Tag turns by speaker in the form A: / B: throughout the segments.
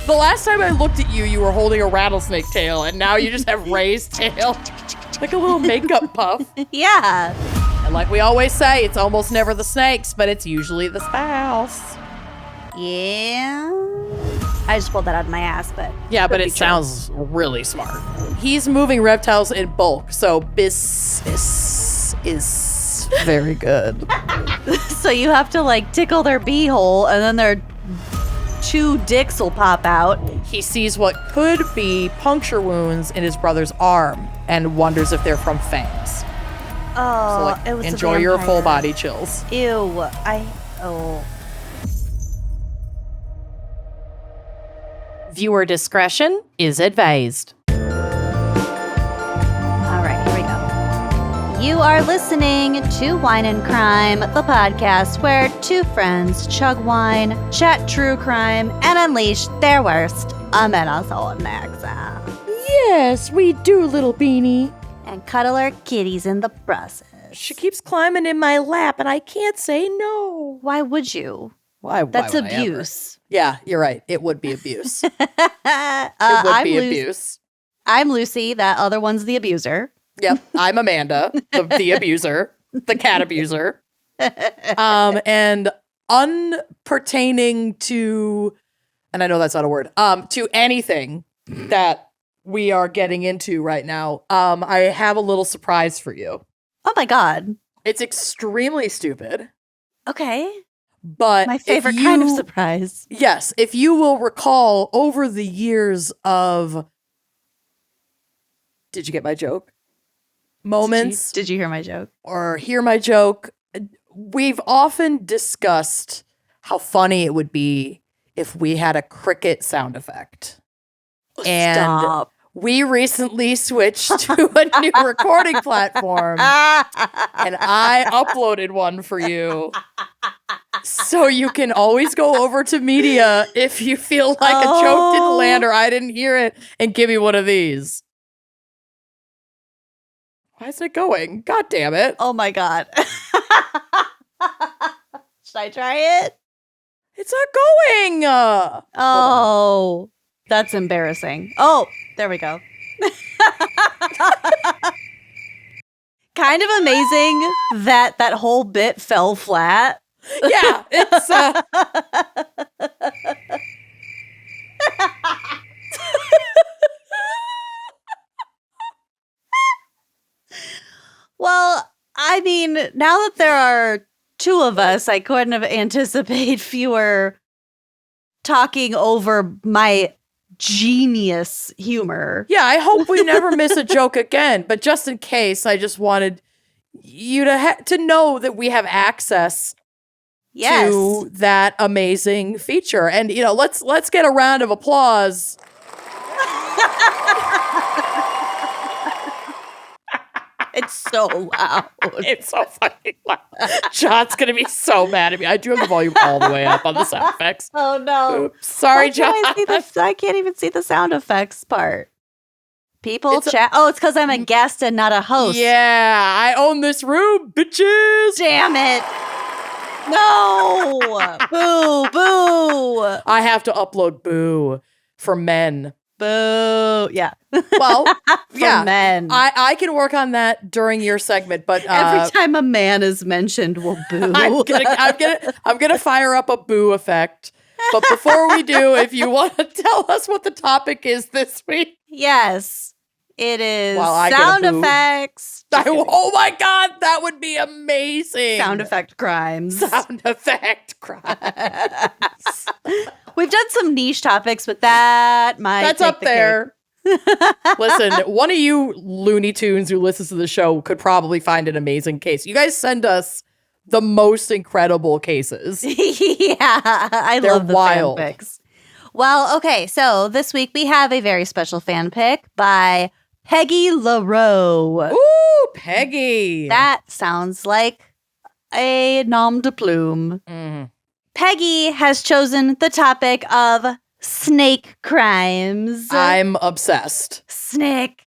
A: The last time I looked at you, you were holding a rattlesnake tail, and now you just have raised tail. Like a little makeup puff.
B: Yeah.
A: And like we always say, it's almost never the snakes, but it's usually the spouse.
B: Yeah. I just pulled that out of my ass, but...
A: Yeah, but it sounds really smart. He's moving reptiles in bulk, so business is very good.
B: So you have to, like, tickle their beehole, and then their 2 dicks will pop out.
A: He sees what could be puncture wounds in his brother's arm and wonders if they're from fangs.
B: Oh,
A: So, like,
B: it was
A: enjoy
B: a
A: your
B: vampire.
A: full body chills.
B: Ew.
A: Viewer discretion is advised.
B: All right, here we go. You are listening to Wine and Crime, the podcast where 2 friends chug wine, chat true crime, and unleash their worst Minnesota accent.
A: Yes, we do, little beanie.
B: And cuddle our kitties in the process.
A: She keeps climbing in my lap, and I can't say no.
B: Why would you?
A: Why
B: That's
A: would I ever?
B: abuse.
A: Yeah, you're right. It would be abuse. It would be abuse.
B: I'm Lucy. That other one's the abuser.
A: Yep, I'm Amanda, the abuser, the cat abuser. And unpertaining to, and I know that's not a word, to anything that we are getting into right now, I have a little surprise for you.
B: Oh my God.
A: It's extremely stupid.
B: Okay.
A: But
B: My favorite kind of surprise.
A: Yes, if you will recall over the years of, did you get my joke? Moments.
B: Did you hear my joke?
A: Or hear my joke. We've often discussed how funny it would be if we had a cricket sound effect. And
B: Stop.
A: we recently switched to a new recording platform, and I uploaded one for you. So you can always go over to media if you feel like a joke didn't land or I didn't hear it, and give me one of these. Why is it going? God damn it.
B: Oh my God. Should I try it?
A: It's not going.
B: Oh, that's embarrassing. Oh, there we go. Kind of amazing that whole bit fell flat.
A: Yeah, it's
B: Well, I mean, now that there are 2 of us, I couldn't have anticipated fewer talking over my genius humor.
A: yeah, I hope we never miss a joke again, but just in case, I just wanted you to know that we have access to that amazing feature. And let's get a round of applause.
B: It's so loud.
A: It's so fucking loud. John's gonna be so mad at me. I do have the volume all the way up on the sound effects.
B: Oh no.
A: Oops. Sorry, John.
B: I can't even see the sound effects part. People chat. Oh, it's because I'm a guest and not a host.
A: Yeah, I own this room, bitches.
B: Damn it. No. Boo, boo.
A: I have to upload boo for men.
B: Boo. Yeah.
A: Well, yeah.
B: Men.
A: I can work on that during your segment, but
B: every time a man is mentioned, we'll boo.
A: I'm gonna fire up a boo effect. But before we do, if you want to tell us what the topic is this week.
B: Yes. It is
A: I
B: sound effects.
A: Oh my God, that would be amazing.
B: Sound effect crimes.
A: Sound effect crimes.
B: We've done some niche topics, but that's
A: up there. Listen, one of you Looney Tunes who listens to the show could probably find an amazing case. You guys send us the most incredible cases.
B: Yeah, They're love the
A: wild.
B: fanfics. Well, okay, so this week we have a very special fan pick by Peggy LaRoe.
A: Ooh, Peggy.
B: That sounds like a nom de plume.
A: Mm.
B: Peggy has chosen the topic of snake crimes.
A: I'm obsessed.
B: Snake.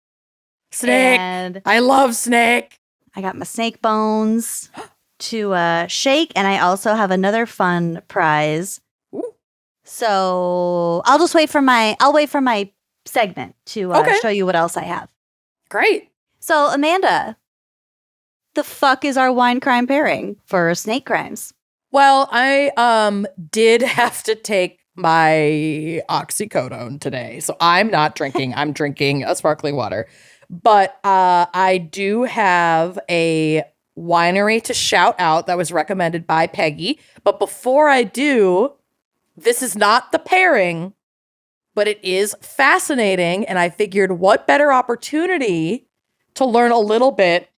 A: And I love snake.
B: I got my snake bones to shake, and I also have another fun prize.
A: Ooh.
B: So I'll wait for my segment to show you what else I have.
A: Great.
B: So Amanda, the fuck is our wine crime pairing for snake crimes?
A: Well, I did have to take my oxycodone today. So I'm not drinking. I'm drinking a sparkling water. But I do have a winery to shout out that was recommended by Peggy. But before I do, this is not the pairing, but it is fascinating. And I figured what better opportunity to learn a little bit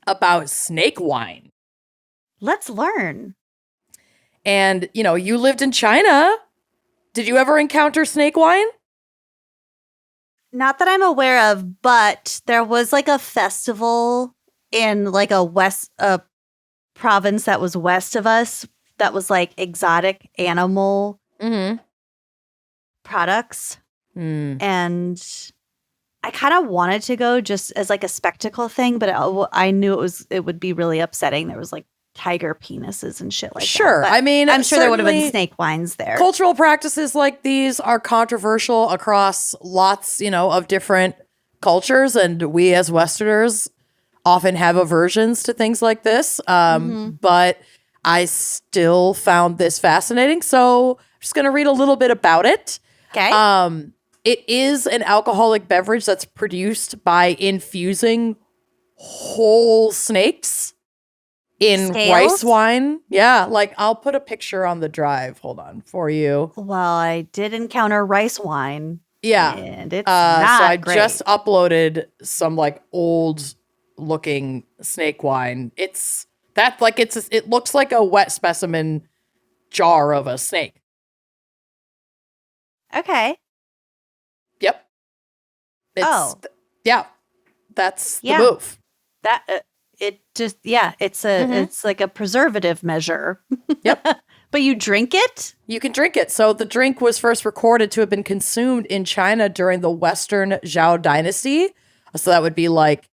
A: about snake wine.
B: Let's learn.
A: And, you lived in China. Did you ever encounter snake wine?
B: Not that I'm aware of, but there was like a festival in like a province that was west of us that was like exotic animal products. And I kind of wanted to go just as like a spectacle thing, but I knew it would be really upsetting. There was like tiger penises and shit like that.
A: Sure. I mean,
B: I'm sure there would have been snake wines there.
A: Cultural practices like these are controversial across lots, of different cultures. And we as Westerners often have aversions to things like this. But I still found this fascinating. So I'm just going to read a little bit about it.
B: Okay.
A: It is an alcoholic beverage that's produced by infusing whole snakes in rice wine. Yeah, like I'll put a picture on the drive. Hold on for you.
B: Well, I did encounter rice wine.
A: Yeah.
B: And it's not
A: so I
B: great.
A: just uploaded some like old looking snake wine. It looks like a wet specimen jar of a snake.
B: Okay.
A: Yep. That's the move.
B: It's like a preservative measure.
A: Yep.
B: But you drink it?
A: You can drink it. So the drink was first recorded to have been consumed in China during the Western Zhou dynasty. So that would be like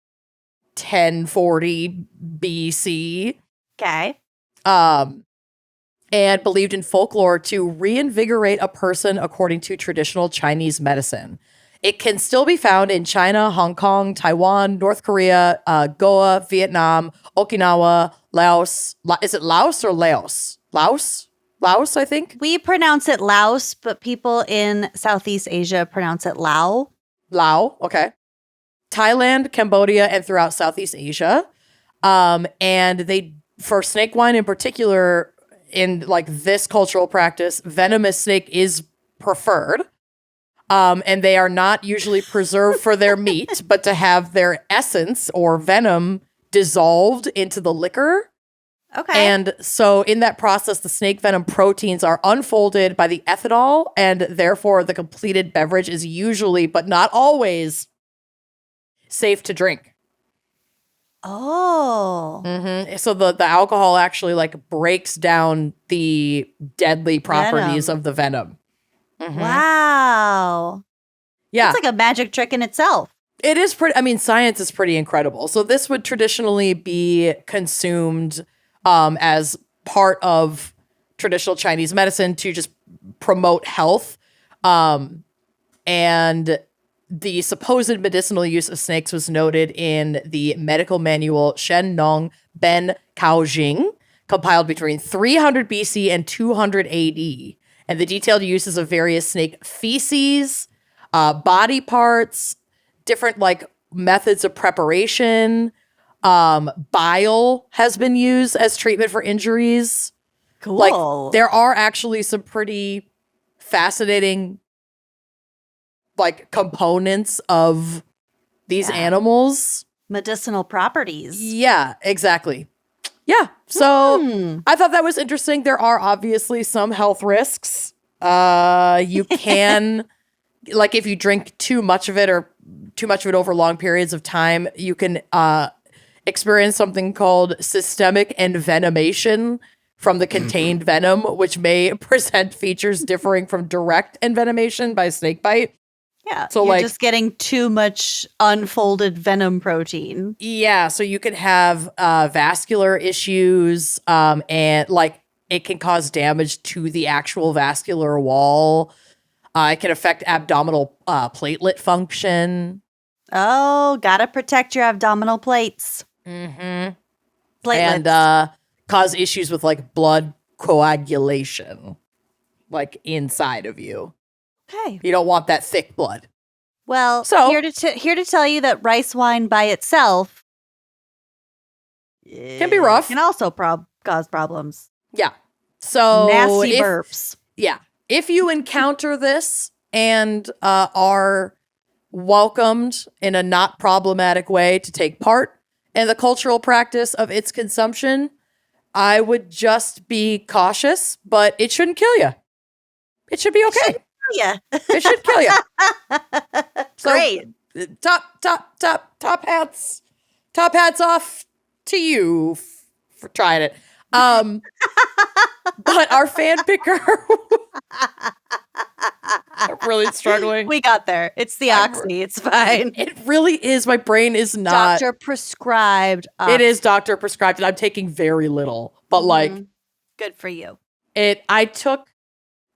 A: 1040 BC.
B: Okay.
A: And believed in folklore to reinvigorate a person according to traditional Chinese medicine. It can still be found in China, Hong Kong, Taiwan, North Korea, Goa, Vietnam, Okinawa, Laos. Is it Laos or Laos? Laos, I think.
B: We pronounce it Laos, but people in Southeast Asia pronounce it Lao.
A: Lao, okay. Thailand, Cambodia, and throughout Southeast Asia. And for snake wine in particular, in like this cultural practice, venomous snake is preferred. And they are not usually preserved for their meat, but to have their essence or venom dissolved into the liquor.
B: Okay.
A: And so in that process, the snake venom proteins are unfolded by the ethanol, and therefore the completed beverage is usually, but not always, safe to drink.
B: Oh.
A: So the alcohol actually like breaks down the deadly properties of the venom.
B: Wow.
A: Yeah.
B: It's like a magic trick in itself.
A: It is science is pretty incredible. So this would traditionally be consumed as part of traditional Chinese medicine to just promote health. And the supposed medicinal use of snakes was noted in the medical manual Shen Nong Ben Cao Jing, compiled between 300 BC and 200 AD. And the detailed uses of various snake feces, body parts, different like methods of preparation, bile has been used as treatment for injuries.
B: Cool.
A: Like there are actually some pretty fascinating like components of these animals.
B: Medicinal properties.
A: Yeah, exactly. Yeah. So I thought that was interesting. There are obviously some health risks. You can, like if you drink too much of it or too much of it over long periods of time, you can experience something called systemic envenomation from the contained venom, which may present features differing from direct envenomation by snakebite.
B: Yeah,
A: so
B: you're just getting too much unfolded venom protein.
A: Yeah, so you can have vascular issues and like it can cause damage to the actual vascular wall. It can affect abdominal platelet function.
B: Oh, gotta protect your abdominal plates.
A: Mm-hmm.
B: Platelets.
A: And cause issues with like blood coagulation, like inside of you.
B: Okay.
A: You don't want that thick blood.
B: Well,
A: So-
B: here to tell you that rice wine by itself
A: Can be rough.
B: Can also cause problems.
A: Yeah. So
B: Nasty burps.
A: Yeah. If you encounter this and are welcomed in a not problematic way to take part in the cultural practice of its consumption, I would just be cautious, but it shouldn't kill you. It should be okay.
B: Yeah.
A: It should kill you. So,
B: Great.
A: Top hats. Top hats off to you for trying it. But our fan picker, I'm really struggling.
B: We got there. It's the oxy. It's fine.
A: It really is. My brain is not.
B: Doctor prescribed.
A: It is doctor prescribed, and I'm taking very little. But like,
B: good for you.
A: I took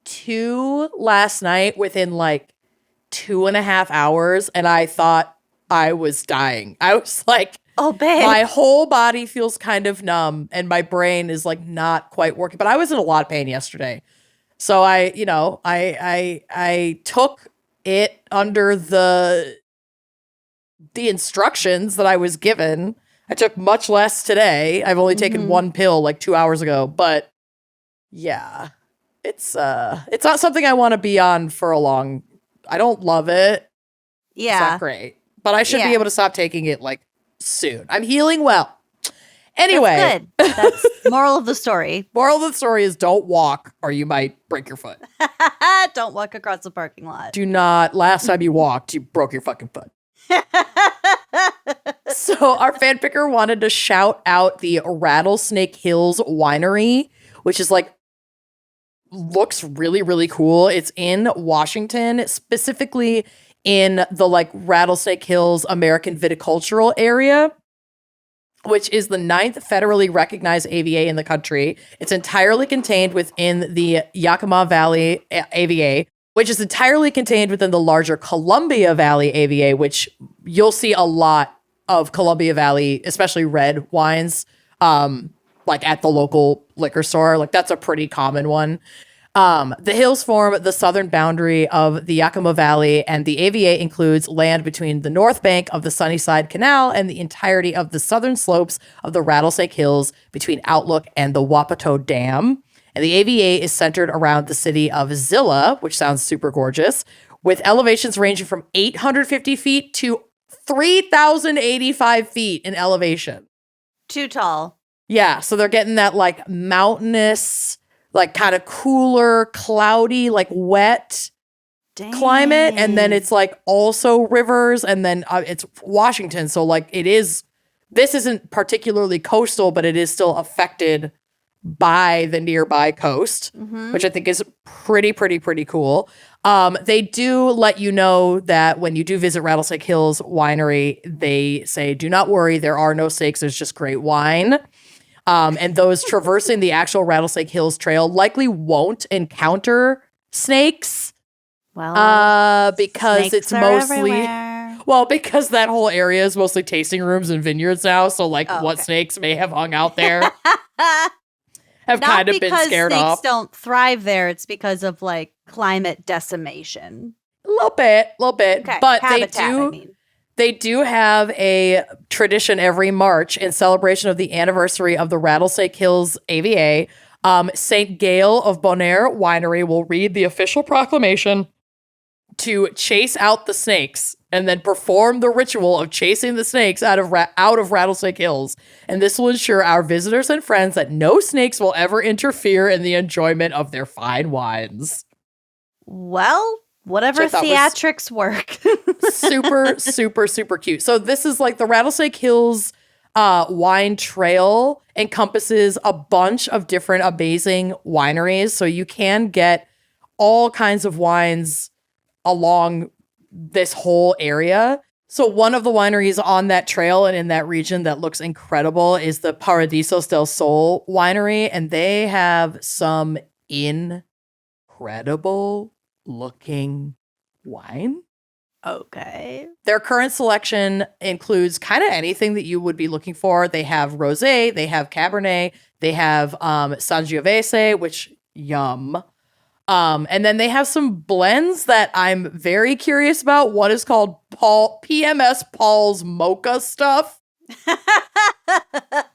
A: 2 last night within like 2.5 hours, and I thought I was dying. I was like,
B: oh, babe.
A: My whole body feels kind of numb, and my brain is like not quite working. But I was in a lot of pain yesterday, so I took it under the instructions that I was given. I took much less today. I've only taken 1 pill like 2 hours ago, but yeah, it's not something I want to be on for a long. I don't love it.
B: Yeah,
A: it's not great, but I should be able to stop taking it like soon. I'm healing well. Anyway,
B: that's good. That's moral of the story.
A: Moral of the story is don't walk or you might break your foot.
B: Don't walk across the parking lot.
A: Do not. Last time you walked, you broke your fucking foot. So our fan picker wanted to shout out the Rattlesnake Hills Winery, which is like looks really, really cool. It's in Washington, specifically in the like Rattlesnake Hills American Viticultural Area, which is the 9th federally recognized AVA in the country. It's entirely contained within the Yakima Valley AVA, which is entirely contained within the larger Columbia Valley AVA, which you'll see a lot of Columbia Valley, especially red wines, like at the local liquor store. Like that's a pretty common one. The hills form the southern boundary of the Yakima Valley, and the AVA includes land between the north bank of the Sunnyside Canal and the entirety of the southern slopes of the Rattlesnake Hills between Outlook and the Wapato Dam. And the AVA is centered around the city of Zilla, which sounds super gorgeous, with elevations ranging from 850 feet to 3,085 feet in elevation.
B: Too tall.
A: Yeah, so they're getting that like mountainous, like kind of cooler, cloudy, like wet climate. And then it's like also rivers, and then it's Washington. So like this isn't particularly coastal, but it is still affected by the nearby coast, which I think is pretty cool. They do let you know that when you do visit Rattlesnake Hills Winery, they say, do not worry, there are no snakes, there's just great wine. And those traversing the actual Rattlesnake Hills Trail likely won't encounter snakes.
B: Well,
A: because it's mostly
B: everywhere.
A: Well, because that whole area is mostly tasting rooms and vineyards now. So like what snakes may have hung out there have kind of been scared off.
B: Not because snakes don't thrive there. It's because of like climate decimation.
A: A little bit.
B: Okay.
A: But
B: Habitat,
A: they do have a tradition every March in celebration of the anniversary of the Rattlesnake Hills AVA. St. Gale of Bonaire Winery will read the official proclamation to chase out the snakes and then perform the ritual of chasing the snakes out of Rattlesnake Hills. And this will ensure our visitors and friends that no snakes will ever interfere in the enjoyment of their fine wines.
B: Well, whatever theatrics work. super
A: cute. So this is like the Rattlesnake Hills wine trail encompasses a bunch of different amazing wineries. So you can get all kinds of wines along this whole area. So one of the wineries on that trail and in that region that looks incredible is the Paradisos del Sol winery, and they have some incredible looking wine.
B: Okay.
A: Their current selection includes kind of anything that you would be looking for. They have rosé, they have cabernet, they have Sangiovese, which yum. And then they have some blends that I'm very curious about. One is called PMS Paul's Mocha Stuff.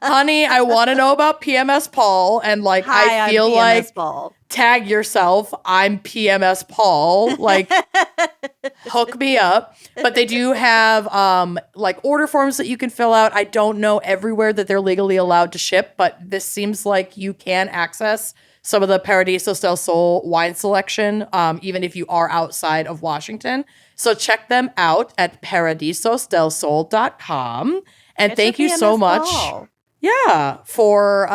A: Honey, I want to know about PMS Paul, and like
B: Hi,
A: I feel
B: I'm PMS
A: like
B: Paul.
A: tag yourself. I'm PMS Paul. Like hook me up. But they do have like order forms that you can fill out. I don't know everywhere that they're legally allowed to ship, but this seems like you can access some of the Paradisos del Sol wine selection, even if you are outside of Washington. So check them out at paradisosdelsol.com. And thank you so much. Yeah, for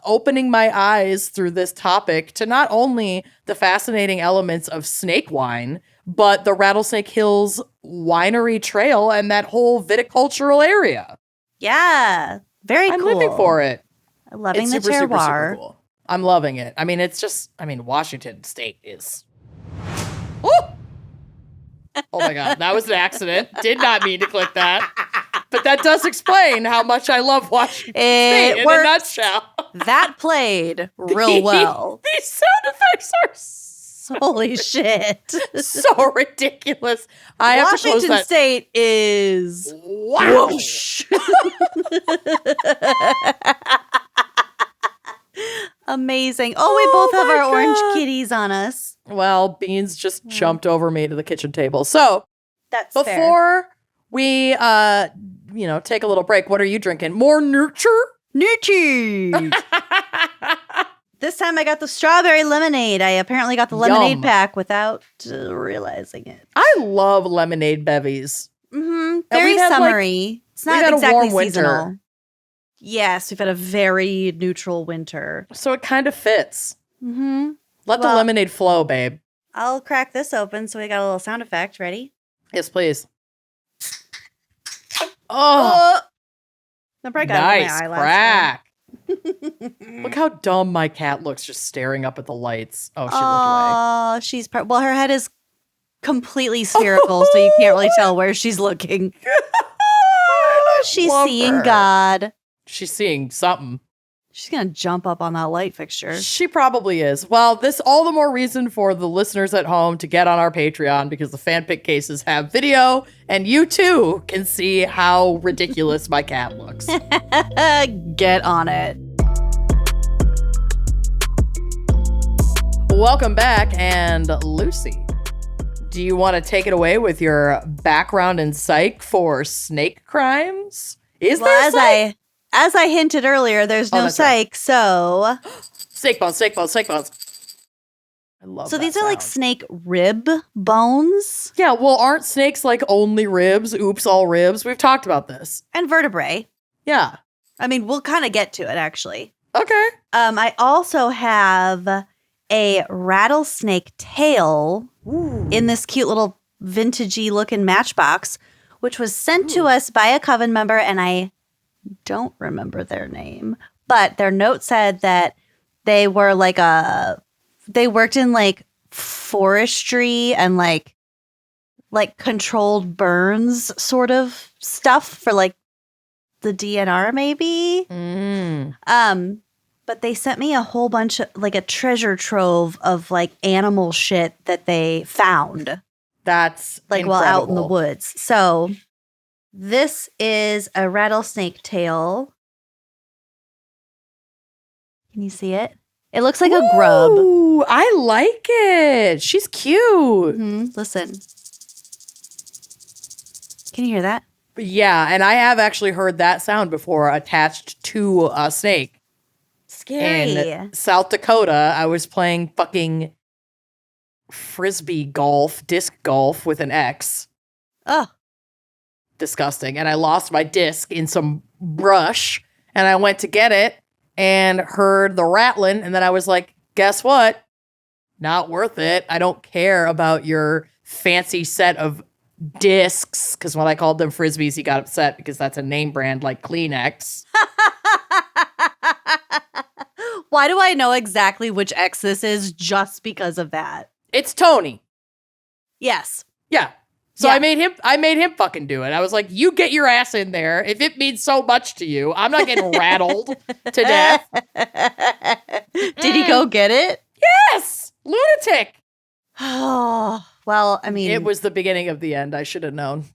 A: opening my eyes through this topic to not only the fascinating elements of snake wine, but the Rattlesnake Hills Winery Trail and that whole viticultural area.
B: Yeah, very
A: I'm
B: cool.
A: living for it.
B: I'm loving
A: It's
B: the
A: super, super,
B: terroir.
A: super cool. I'm loving it. I mean, it's just, Washington State is. Oh! Oh my God, that was an accident. Did not mean to click that. But that does explain how much I love Washington State in a nutshell.
B: That played real well.
A: These sound effects are
B: Holy shit.
A: so ridiculous. I have to close
B: Washington
A: that.
B: State is
A: Wow.
B: whoosh. Amazing. Oh, we both have
A: my
B: our orange
A: God.
B: kitties on us.
A: Well, Beans just jumped over me to the kitchen table. So
B: That's
A: before we take a little break, what are you drinking? More nurture?
B: Nurture. This time I got the strawberry lemonade. I apparently got the lemonade
A: Yum.
B: pack without realizing it.
A: I love lemonade bevies.
B: Mm-hmm. Very
A: we've had,
B: summery. It's
A: we've
B: not
A: had a
B: exactly
A: warm winter.
B: seasonal. Yes, we've had a very neutral winter.
A: So it kind of fits.
B: Mm-hmm.
A: Let the lemonade flow, babe.
B: I'll crack this open so we got a little sound effect. Ready?
A: Yes, please. Oh,
B: I probably got it in
A: nice
B: my eye last
A: crack.
B: time.
A: Look how dumb my cat looks just staring up at the lights. Oh, she looked away.
B: Oh, she's well, her head is completely spherical, so you can't really tell where she's looking. She's
A: Love
B: seeing
A: her.
B: God.
A: She's seeing something.
B: She's gonna jump up on that light fixture.
A: She probably is. Well, this all the more reason for the listeners at home to get on our Patreon, because the fan pick cases have video, and you too can see how ridiculous my cat looks.
B: Get on it.
A: Welcome back, and Lucy, do you want to take it away with your background in psych for snake crimes? Is there psych?
B: As I hinted earlier, there's no
A: that's
B: psych,
A: right.
B: so
A: Snake bones, snake bones, snake bones. I love
B: so
A: that
B: these are like
A: sound.
B: snake rib bones
A: Yeah, well, aren't snakes like only ribs? Oops, all ribs. We've talked about this.
B: and vertebrae.
A: Yeah.
B: I mean, we'll kind of get to it actually.
A: Okay.
B: I also have a rattlesnake tail in this cute little vintagey looking matchbox, which was sent to us by a coven member, and I don't remember their name, but their note said that they were they worked in like forestry and like controlled burns sort of stuff for like the DNR maybe. But they sent me a whole bunch of like a treasure trove of like animal shit that they found
A: That's
B: like while out in the
A: incredible.
B: woods. So this is a rattlesnake tail. Can you see it? It looks like a grub.
A: Ooh, I like it. She's cute.
B: Listen. Can you hear that?
A: Yeah, and I have actually heard that sound before attached to a snake.
B: Scary.
A: In South Dakota, I was playing fucking frisbee golf, disc golf with an ex.
B: Oh,
A: Disgusting. And I lost my disc in some brush, and I went to get it and heard the rattling, and then I was like, guess what? Not worth it. I don't care about your fancy set of discs, because when I called them Frisbees, he got upset because that's a name brand like Kleenex.
B: Why do I know exactly which X this is just because of that?
A: It's Tony.
B: Yes.
A: Yeah. So
B: Yeah.
A: I made him fucking do it. I was like, you get your ass in there. If it means so much to you, I'm not getting rattled to death.
B: Did he go get it?
A: Yes. Lunatic.
B: Oh, well, I mean.
A: It was the beginning of the end. I should have known.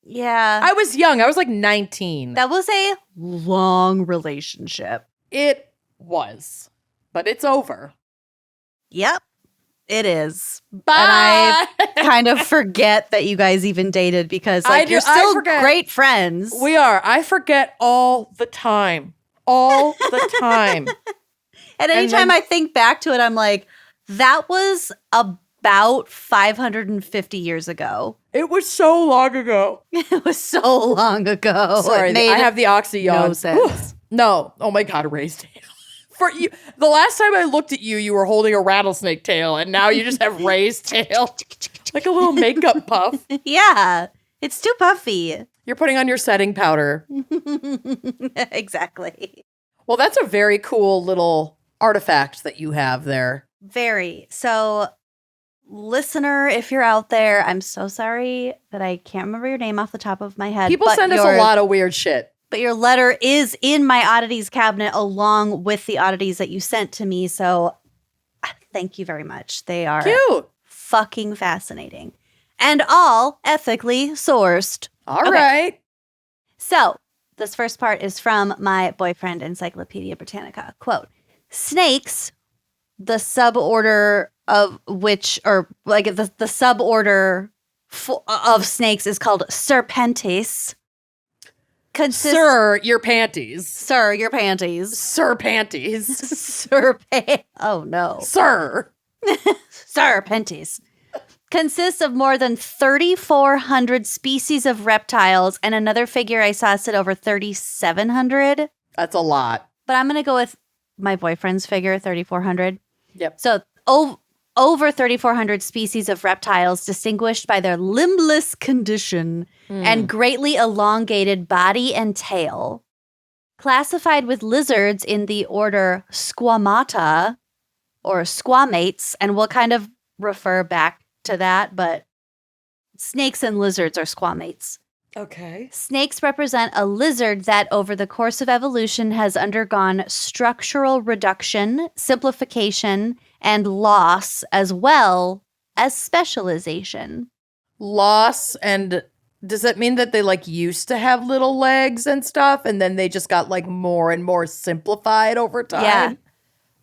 B: Yeah.
A: I was young. I was like 19.
B: That was a long relationship.
A: It was. But it's over.
B: Yep. It is.
A: Bye.
B: And I kind of forget that you guys even dated because you're still great friends.
A: We are. I forget all the time. All the time.
B: And anytime I think back to it, I'm like, that was about 550 years ago.
A: It was so long ago.
B: It was so long ago.
A: Sorry, I have the oxy yawn.
B: No sense.
A: No. Oh my God, raised tail. For you, the last time I looked at you, you were holding a rattlesnake tail, and now you just have raised tail. Like a little makeup puff.
B: Yeah. It's too puffy.
A: You're putting on your setting powder.
B: Exactly.
A: Well, that's a very cool little artifact that you have there.
B: Very. So, listener, if you're out there, I'm so sorry that I can't remember your name off the top of my head.
A: People send us a lot of weird shit.
B: But your letter is in my oddities cabinet along with the oddities that you sent to me. So thank you very much. They are
A: cute,
B: fucking fascinating, and all ethically sourced.
A: All right.
B: So this first part is from my boyfriend, Encyclopedia Britannica. Quote, snakes, the suborder of which, or like the suborder of snakes is called Serpentes.
A: Sir, your panties.
B: Sir, your panties.
A: Sir, panties.
B: Oh, no.
A: Sir.
B: Sir, panties. Consists of more than 3,400 species of reptiles, and another figure I saw said over 3,700.
A: That's a lot.
B: But I'm going to go with my boyfriend's figure, 3,400.
A: Yep.
B: So over 3,400 species of reptiles distinguished by their limbless condition and greatly elongated body and tail. Classified with lizards in the order Squamata or squamates, and we'll kind of refer back to that, but snakes and lizards are squamates.
A: Okay.
B: Snakes represent a lizard that over the course of evolution has undergone structural reduction, simplification, and loss, as well as specialization.
A: Loss, and does that mean that they used to have little legs and stuff, and then they just got more and more simplified over time?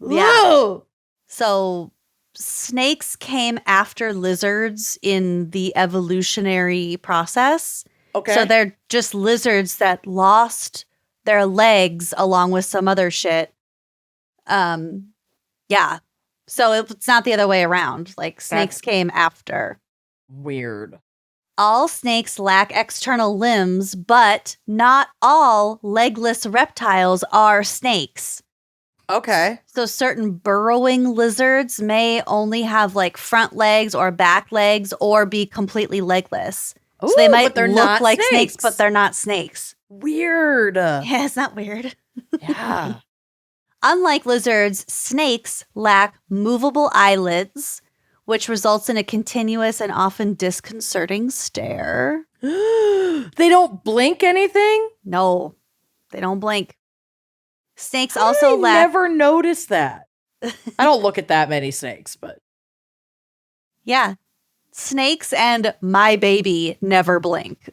B: Yeah. So snakes came after lizards in the evolutionary process.
A: Okay.
B: So they're just lizards that lost their legs along with some other shit. Yeah. So it's not the other way around. Snakes came after.
A: Weird.
B: All snakes lack external limbs, but not all legless reptiles are snakes.
A: Okay.
B: So certain burrowing lizards may only have front legs or back legs or be completely legless.
A: Ooh,
B: so they might
A: look
B: like snakes, but they're not snakes.
A: Weird.
B: Yeah, it's not weird.
A: Yeah.
B: Unlike lizards, snakes lack movable eyelids, which results in a continuous and often disconcerting stare.
A: They don't blink anything?
B: No, they don't blink. Snakes
A: How
B: also
A: did I
B: lack...
A: never noticed that. I don't look at that many snakes, but...
B: Yeah. Snakes and my baby never blink.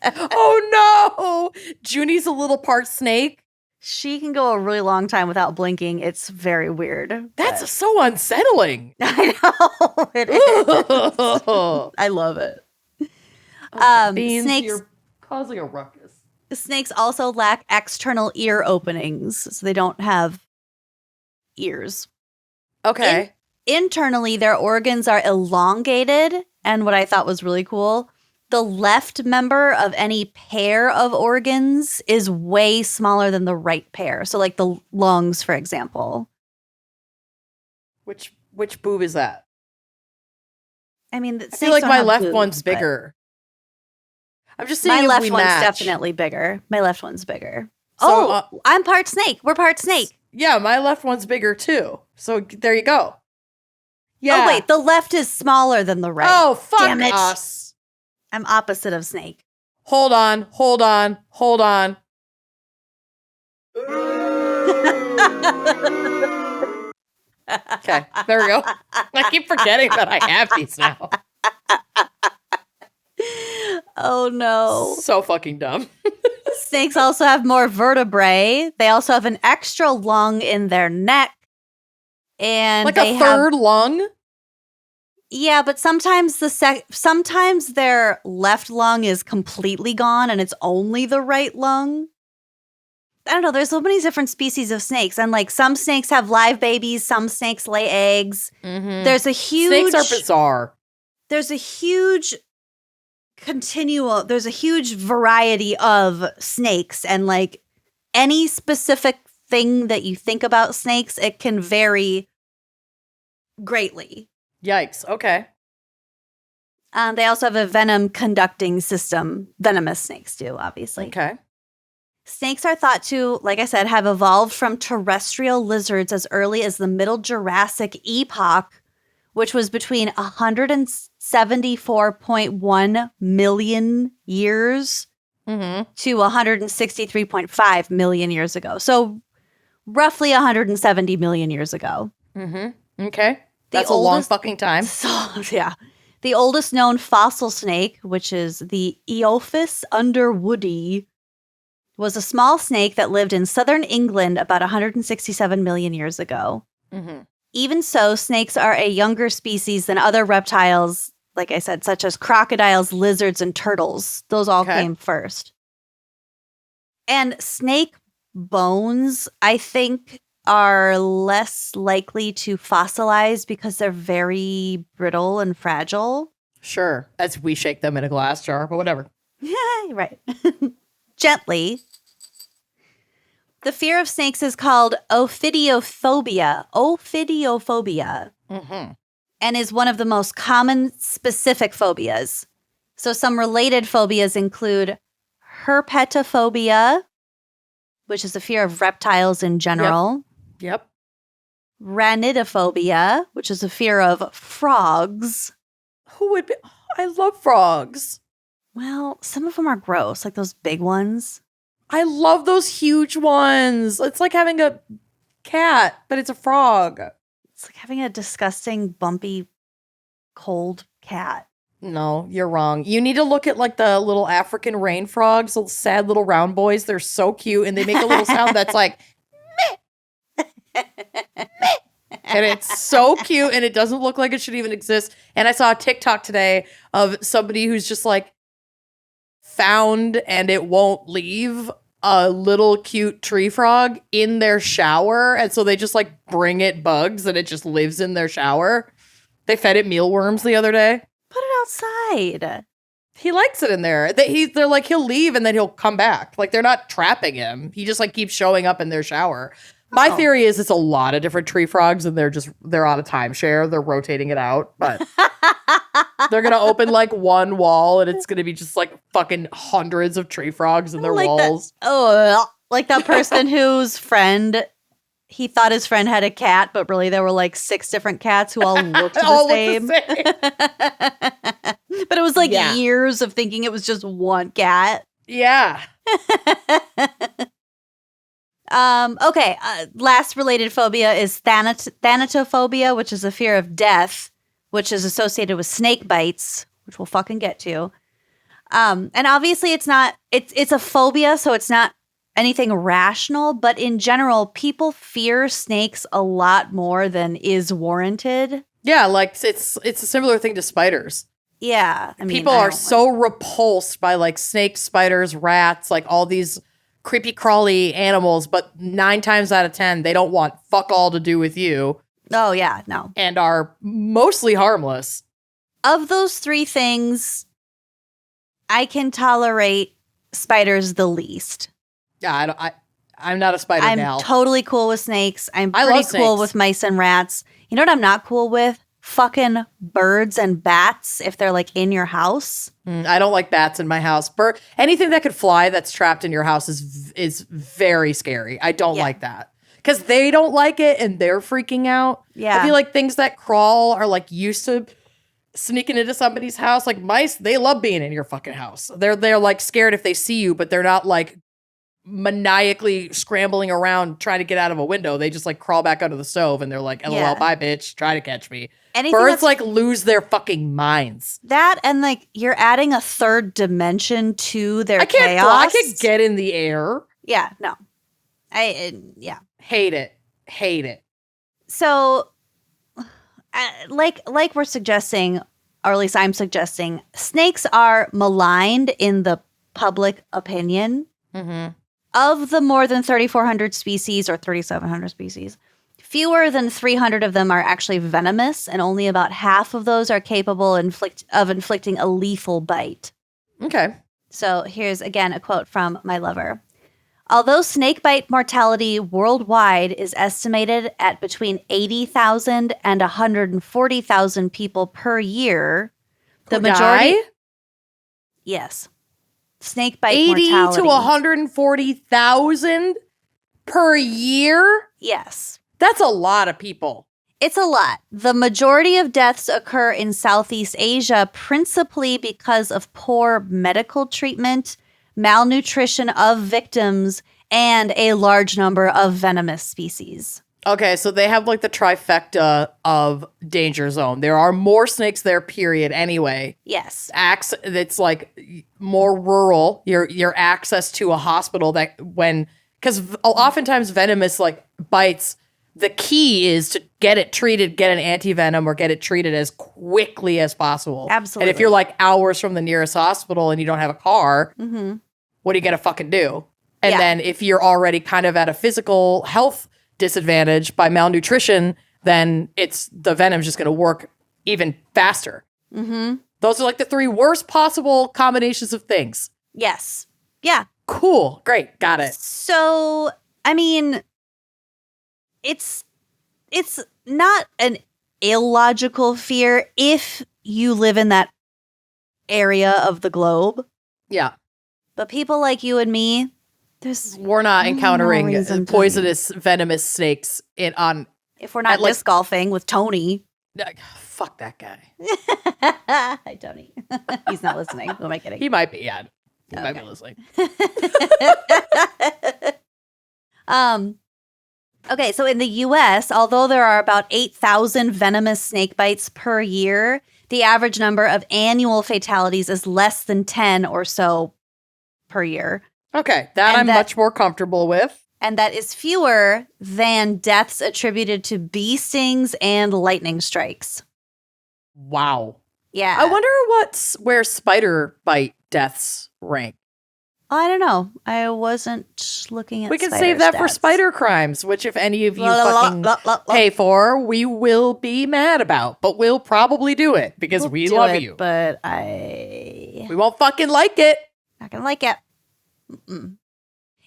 A: Oh no! Junie's a little part snake.
B: She can go a really long time without blinking. It's very weird.
A: That's so unsettling.
B: I know. It is. I love it.
A: Beans,
B: Snakes,
A: you're causing a ruckus.
B: Snakes also lack external ear openings, so they don't have ears.
A: Okay.
B: Internally, their organs are elongated, and what I thought was really cool, the left member of any pair of organs is way smaller than the right pair. So the lungs, for example.
A: Which boob is that?
B: I mean,
A: I feel like my left one's bigger. I'm just saying
B: my left one's
A: match.
B: definitely bigger. My left one's bigger.
A: So,
B: I'm part snake. We're part snake.
A: Yeah, my left one's bigger too. So there you go. Yeah.
B: Oh, wait. The left is smaller than the right.
A: Oh, fuck
B: Damn it.
A: us.
B: I'm opposite of snake.
A: Hold on. Okay, there we go. I keep forgetting that I have these now.
B: Oh, no.
A: So fucking dumb.
B: Snakes also have more vertebrae. They also have an extra lung in their neck. And
A: like a third lung?
B: Yeah, but sometimes sometimes their left lung is completely gone and it's only the right lung. I don't know. There's so many different species of snakes. And like some snakes have live babies. Some snakes lay eggs.
A: Mm-hmm.
B: There's a huge...
A: Snakes are bizarre.
B: There's a huge there's a huge variety of snakes. And like any specific thing that you think about snakes, it can vary greatly.
A: Yikes. Okay.
B: They also have a venom conducting system. Venomous snakes do, obviously.
A: Okay.
B: Snakes are thought to, like I said, have evolved from terrestrial lizards as early as the Middle Jurassic epoch, which was between 174.1 million years to 163.5 million years ago. So roughly 170 million years ago.
A: Mm-hmm. Okay. That's a long fucking time.
B: So, yeah. The oldest known fossil snake, which is the Eophis underwoodi, was a small snake that lived in southern England about 167 million years ago.
A: Mm-hmm.
B: Even so, snakes are a younger species than other reptiles, like I said, such as crocodiles, lizards, and turtles. Those all came first. And snake bones, I think, are less likely to fossilize because they're very brittle and fragile.
A: Sure. As we shake them in a glass jar, but whatever.
B: Right. Gently. The fear of snakes is called ophidiophobia.
A: Mm-hmm.
B: And is one of the most common specific phobias. So some related phobias include herpetophobia, which is a fear of reptiles in general.
A: Yep.
B: Ranidophobia, which is a fear of frogs.
A: Who would be? I love frogs.
B: Well, some of them are gross, like those big ones.
A: I love those huge ones. It's like having a cat, but it's a frog.
B: It's like having a disgusting, bumpy, cold cat.
A: No, you're wrong. You need to look at like the little African rain frogs, those sad little round boys. They're so cute, and they make a little sound that's like, meh. Meh. And it's so cute, and it doesn't look like it should even exist. And I saw a TikTok today of somebody who's just like found, and it won't leave, a little cute tree frog in their shower. And so they just like bring it bugs, and it just lives in their shower. They fed it mealworms the other day.
B: Put it outside.
A: He likes it in there. They're like, he'll leave and then he'll come back. Like, they're not trapping him. He just like keeps showing up in their shower. My theory is it's a lot of different tree frogs, and they're on a timeshare. They're rotating it out, but they're going to open like one wall, and it's going to be just like fucking hundreds of tree frogs in their walls.
B: Like that person whose friend, he thought his friend had a cat, but really there were like 6 different cats who all looked the same. But it was like years of thinking it was just one cat.
A: Yeah.
B: Okay. Last related phobia is thanatophobia, which is a fear of death, which is associated with snake bites, which we'll fucking get to. And obviously it's a phobia, so it's not anything rational, but in general, people fear snakes a lot more than is warranted.
A: Yeah, like it's a similar thing to spiders.
B: Yeah. I mean,
A: people are so repulsed by like snakes, spiders, rats, like all these creepy crawly animals, but 9 times out of 10, they don't want fuck all to do with you.
B: Oh, yeah, no.
A: And are mostly harmless.
B: Of those 3 things, I can tolerate spiders the least.
A: Yeah, I'm not a spider gal.
B: I'm totally cool with snakes. I'm pretty cool with mice and rats. You know what I'm not cool with? fucking birds and bats if they're like in your house.
A: I don't like bats in my house. Anything that could fly that's trapped in your house is very scary. I don't like that. Because they don't like it and they're freaking out.
B: Yeah.
A: I feel like things that crawl are like used to sneaking into somebody's house. Like mice, they love being in your fucking house. They're like scared if they see you, but they're not like maniacally scrambling around trying to get out of a window. They just like crawl back under the stove and they're like, LOL, bye bitch, try to catch me. Birds like lose their fucking minds.
B: That and like you're adding a third dimension to their chaos.
A: I can't get in the air.
B: Yeah, no.
A: Hate it.
B: So, like we're suggesting, or at least I'm suggesting, snakes are maligned in the public opinion.
A: Mm-hmm.
B: Of the more than 3,400 species or 3,700 species, fewer than 300 of them are actually venomous, and only about half of those are capable of inflicting a lethal bite.
A: Okay.
B: So here's again a quote from my lover. Although snakebite mortality worldwide is estimated at between 80,000 and 140,000 people per year, the majority... Yes. Snakebite
A: 80
B: mortality.
A: to 140,000 per year?
B: Yes.
A: That's a lot of people.
B: It's a lot. The majority of deaths occur in Southeast Asia, principally because of poor medical treatment, malnutrition of victims, and a large number of venomous species.
A: Okay, so they have like the trifecta of danger zone. There are more snakes there, period, anyway.
B: Yes.
A: It's like more rural. Your access to a hospital because oftentimes venomous like bites, the key is to get it treated, get an anti-venom or get it treated as quickly as possible.
B: Absolutely.
A: And if you're like hours from the nearest hospital and you don't have a car, what are you going to fucking do? And then if you're already kind of at a physical health disadvantage by malnutrition, then the venom's just going to work even faster. Mm-hmm. Those are like the three worst possible combinations of things.
B: Yes. Yeah.
A: Cool. Great. Got it.
B: So, I mean, it's not an illogical fear if you live in that area of the globe.
A: Yeah.
B: But people like you and me,
A: we're not encountering poisonous, venomous snakes
B: if we're not disc golfing with Tony.
A: Fuck that guy.
B: Hi, Tony. He's not listening. Who am I kidding?
A: He might be, yeah. He might be listening.
B: Okay, so in the U.S., although there are about 8,000 venomous snake bites per year, the average number of annual fatalities is less than 10 or so per year.
A: Okay, I'm much more comfortable with.
B: And that is fewer than deaths attributed to bee stings and lightning strikes.
A: Wow.
B: Yeah.
A: I wonder where spider bite deaths rank.
B: I don't know. I wasn't looking at
A: We can save that for spider crimes, which if any of you fucking pay for, we will be mad about. But we'll probably do it because we love you.
B: But
A: we won't fucking like it.
B: Not gonna like it. Mm-mm.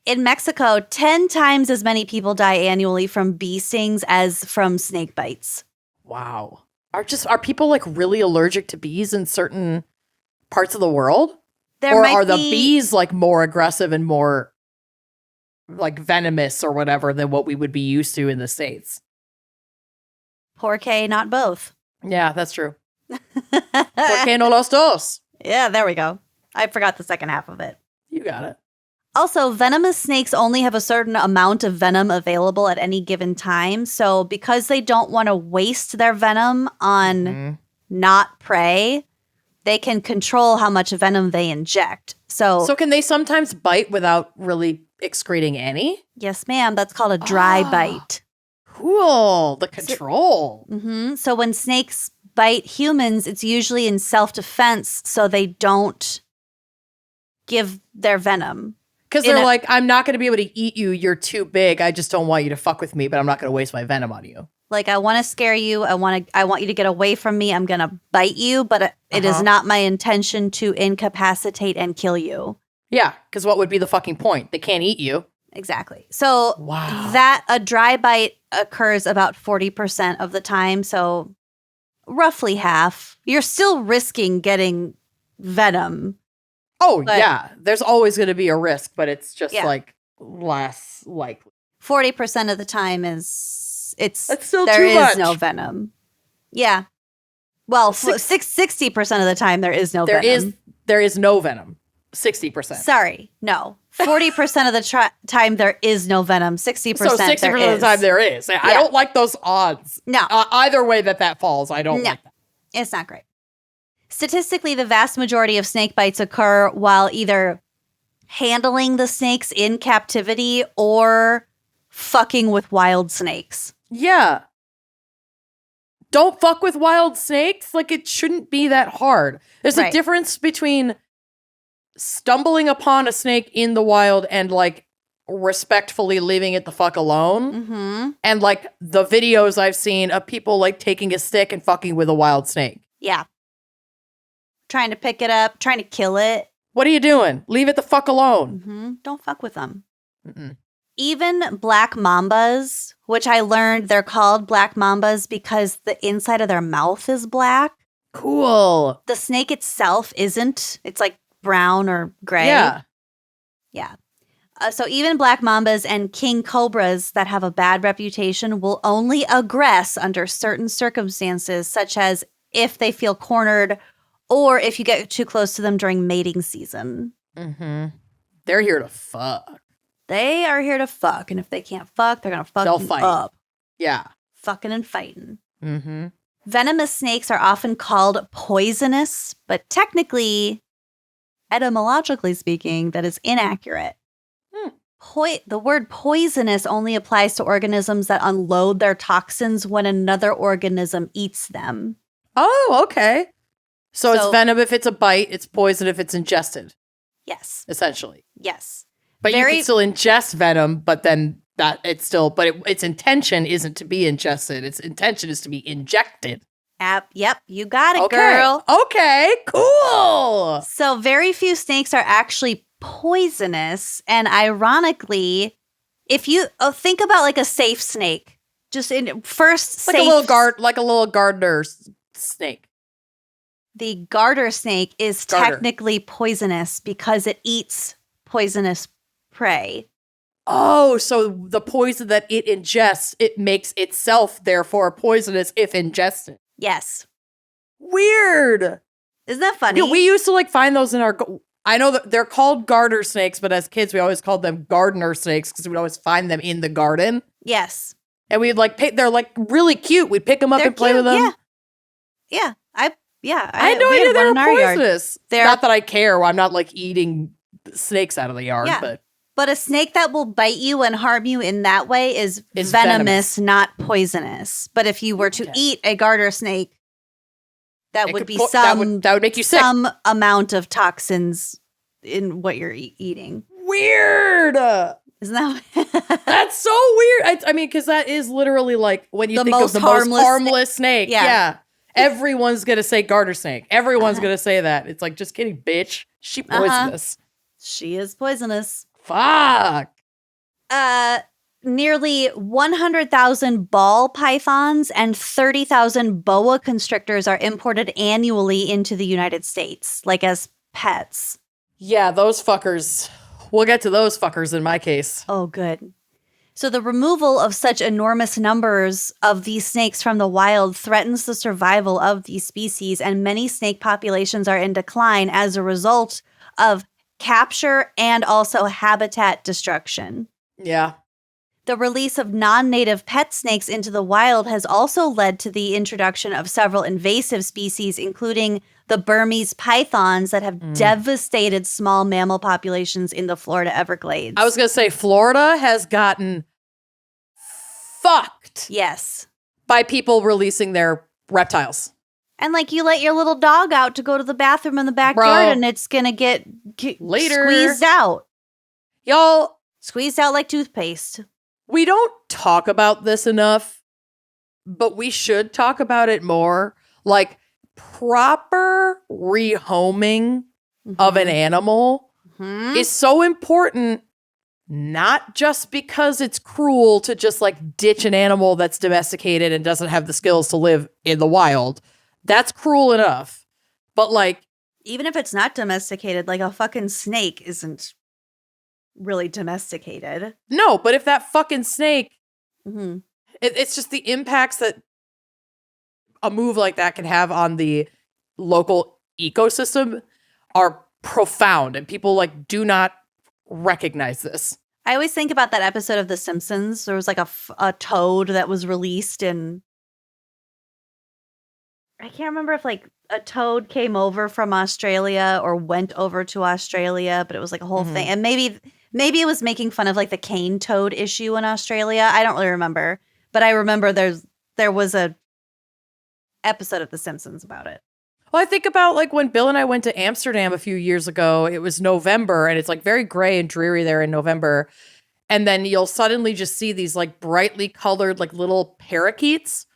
B: In Mexico, 10 times as many people die annually from bee stings as from snake bites.
A: Wow. Are people like really allergic to bees in certain parts of the world? Or are the bees like more aggressive and more like venomous or whatever than what we would be used to in the States?
B: Porque not both.
A: Yeah, that's true. Porque no los dos.
B: Yeah, there we go. I forgot the second half of it.
A: You got it.
B: Also, venomous snakes only have a certain amount of venom available at any given time. So because they don't want to waste their venom on not prey, they can control how much venom they inject. So
A: can they sometimes bite without really excreting any?
B: Yes, ma'am. That's called a dry bite.
A: Cool. The control.
B: So when snakes bite humans, it's usually in self-defense so they don't give their venom.
A: Because they're like, I'm not going to be able to eat you. You're too big. I just don't want you to fuck with me, but I'm not going to waste my venom on you.
B: Like, I want to scare you. I want you to get away from me. I'm going to bite you, but it is not my intention to incapacitate and kill you.
A: Yeah, because what would be the fucking point? They can't eat you.
B: Exactly. So a dry bite occurs about 40% of the time. So roughly half. You're still risking getting venom.
A: Oh, yeah. There's always going to be a risk, but it's just like less likely.
B: 40% of the time it's
A: still
B: there
A: too
B: is
A: much.
B: no venom. Yeah. Well, 60% of the time there is no venom.
A: There is no venom. 60%.
B: Sorry, no. 40% of the time there is no venom. 60%
A: So 60% of the time there is. I don't like those odds.
B: No.
A: Either way that falls, I don't like that.
B: It's not great. Statistically, the vast majority of snake bites occur while either handling the snakes in captivity or fucking with wild snakes.
A: Yeah. Don't fuck with wild snakes. Like, it shouldn't be that hard. There's a difference between stumbling upon a snake in the wild and, like, respectfully leaving it the fuck alone. And, like, the videos I've seen of people, like, taking a stick and fucking with a wild snake.
B: Yeah. Trying to pick it up, trying to kill it.
A: What are you doing? Leave it the fuck alone.
B: Don't fuck with them. Even black mambas, which I learned they're called black mambas because the inside of their mouth is black.
A: Cool.
B: The snake itself isn't. It's like brown or gray.
A: Yeah.
B: Yeah. So even black mambas and king cobras that have a bad reputation will only aggress under certain circumstances, such as if they feel cornered or if you get too close to them during mating season.
A: They're here to fuck.
B: They are here to fuck, and if they can't fuck, they're gonna fuck you up.
A: Yeah.
B: Fucking and fighting. Venomous snakes are often called poisonous, but technically, etymologically speaking, that is inaccurate. The word poisonous only applies to organisms that unload their toxins when another organism eats them.
A: Oh, okay. So it's venom if it's a bite, it's poison if it's ingested.
B: Yes.
A: Essentially.
B: Yes.
A: But you can still ingest venom, but then its intention isn't to be ingested. Its intention is to be injected.
B: Yep, you got it, girl.
A: Okay, cool.
B: So very few snakes are actually poisonous. And ironically, if you think about like a safe snake, just in first
A: like a little gardener snake.
B: The garter snake is technically poisonous because it eats poisonous prey.
A: Oh, so the poison that it ingests, it makes itself therefore poisonous if ingested.
B: Yes.
A: Weird.
B: Isn't that funny?
A: Yeah, we used to like find those in our. I know that they're called garter snakes, but as kids we always called them gardener snakes because we'd always find them in the garden.
B: Yes.
A: And we'd like they're like really cute. We'd pick them up and play with them.
B: Yeah.
A: I had no idea they were poisonous. Not that I care. I'm not like eating snakes out of the yard,
B: but a snake that will bite you and harm you in that way is venomous, not poisonous. But if you were to eat a garter snake, that would be that would make you sick. Some amount of toxins in what you're eating.
A: Weird.
B: Isn't that?
A: That's so weird. I mean, because that is literally like when you think of the most harmless snake. Yeah. Everyone's going to say garter snake. Everyone's going to say that. It's like, just kidding, bitch. She poisonous.
B: She is poisonous.
A: Fuck.
B: Nearly 100,000 ball pythons and 30,000 boa constrictors are imported annually into the United States, like as pets.
A: Yeah, those fuckers. We'll get to those fuckers in my case.
B: Oh, good. So the removal of such enormous numbers of these snakes from the wild threatens the survival of these species, and many snake populations are in decline as a result of capture and also habitat destruction.
A: Yeah.
B: The release of non-native pet snakes into the wild has also led to the introduction of several invasive species, including the Burmese pythons that have devastated small mammal populations in the Florida Everglades.
A: I was going to say, Florida has gotten fucked.
B: Yes.
A: By people releasing their reptiles.
B: And like you let your little dog out to go to the bathroom in the backyard and it's going to get squeezed out.
A: Y'all.
B: Squeezed out like toothpaste.
A: We don't talk about this enough, but we should talk about it more. Like, proper rehoming of an animal is so important, not just because it's cruel to just like ditch an animal that's domesticated and doesn't have the skills to live in the wild, That's cruel enough. But like,
B: even if it's not domesticated, like a fucking snake isn't really domesticated.
A: no, but if that fucking snake,
B: Mm-hmm.
A: it's just the impacts that a move like that can have on the local ecosystem are profound, and people like do not recognize this.
B: I always think about that episode of The Simpsons. There was like a toad that was released, and I can't remember if like a toad came over from Australia or went over to Australia, but it was like a whole thing. And maybe it was making fun of like the cane toad issue in Australia. I don't really remember, but I remember there was a episode of The Simpsons about it.
A: Well, I think about like when Bill and I went to Amsterdam a few years ago. It was November, and it's like very gray and dreary there in November. And then you'll suddenly just see these like brightly colored like little parakeets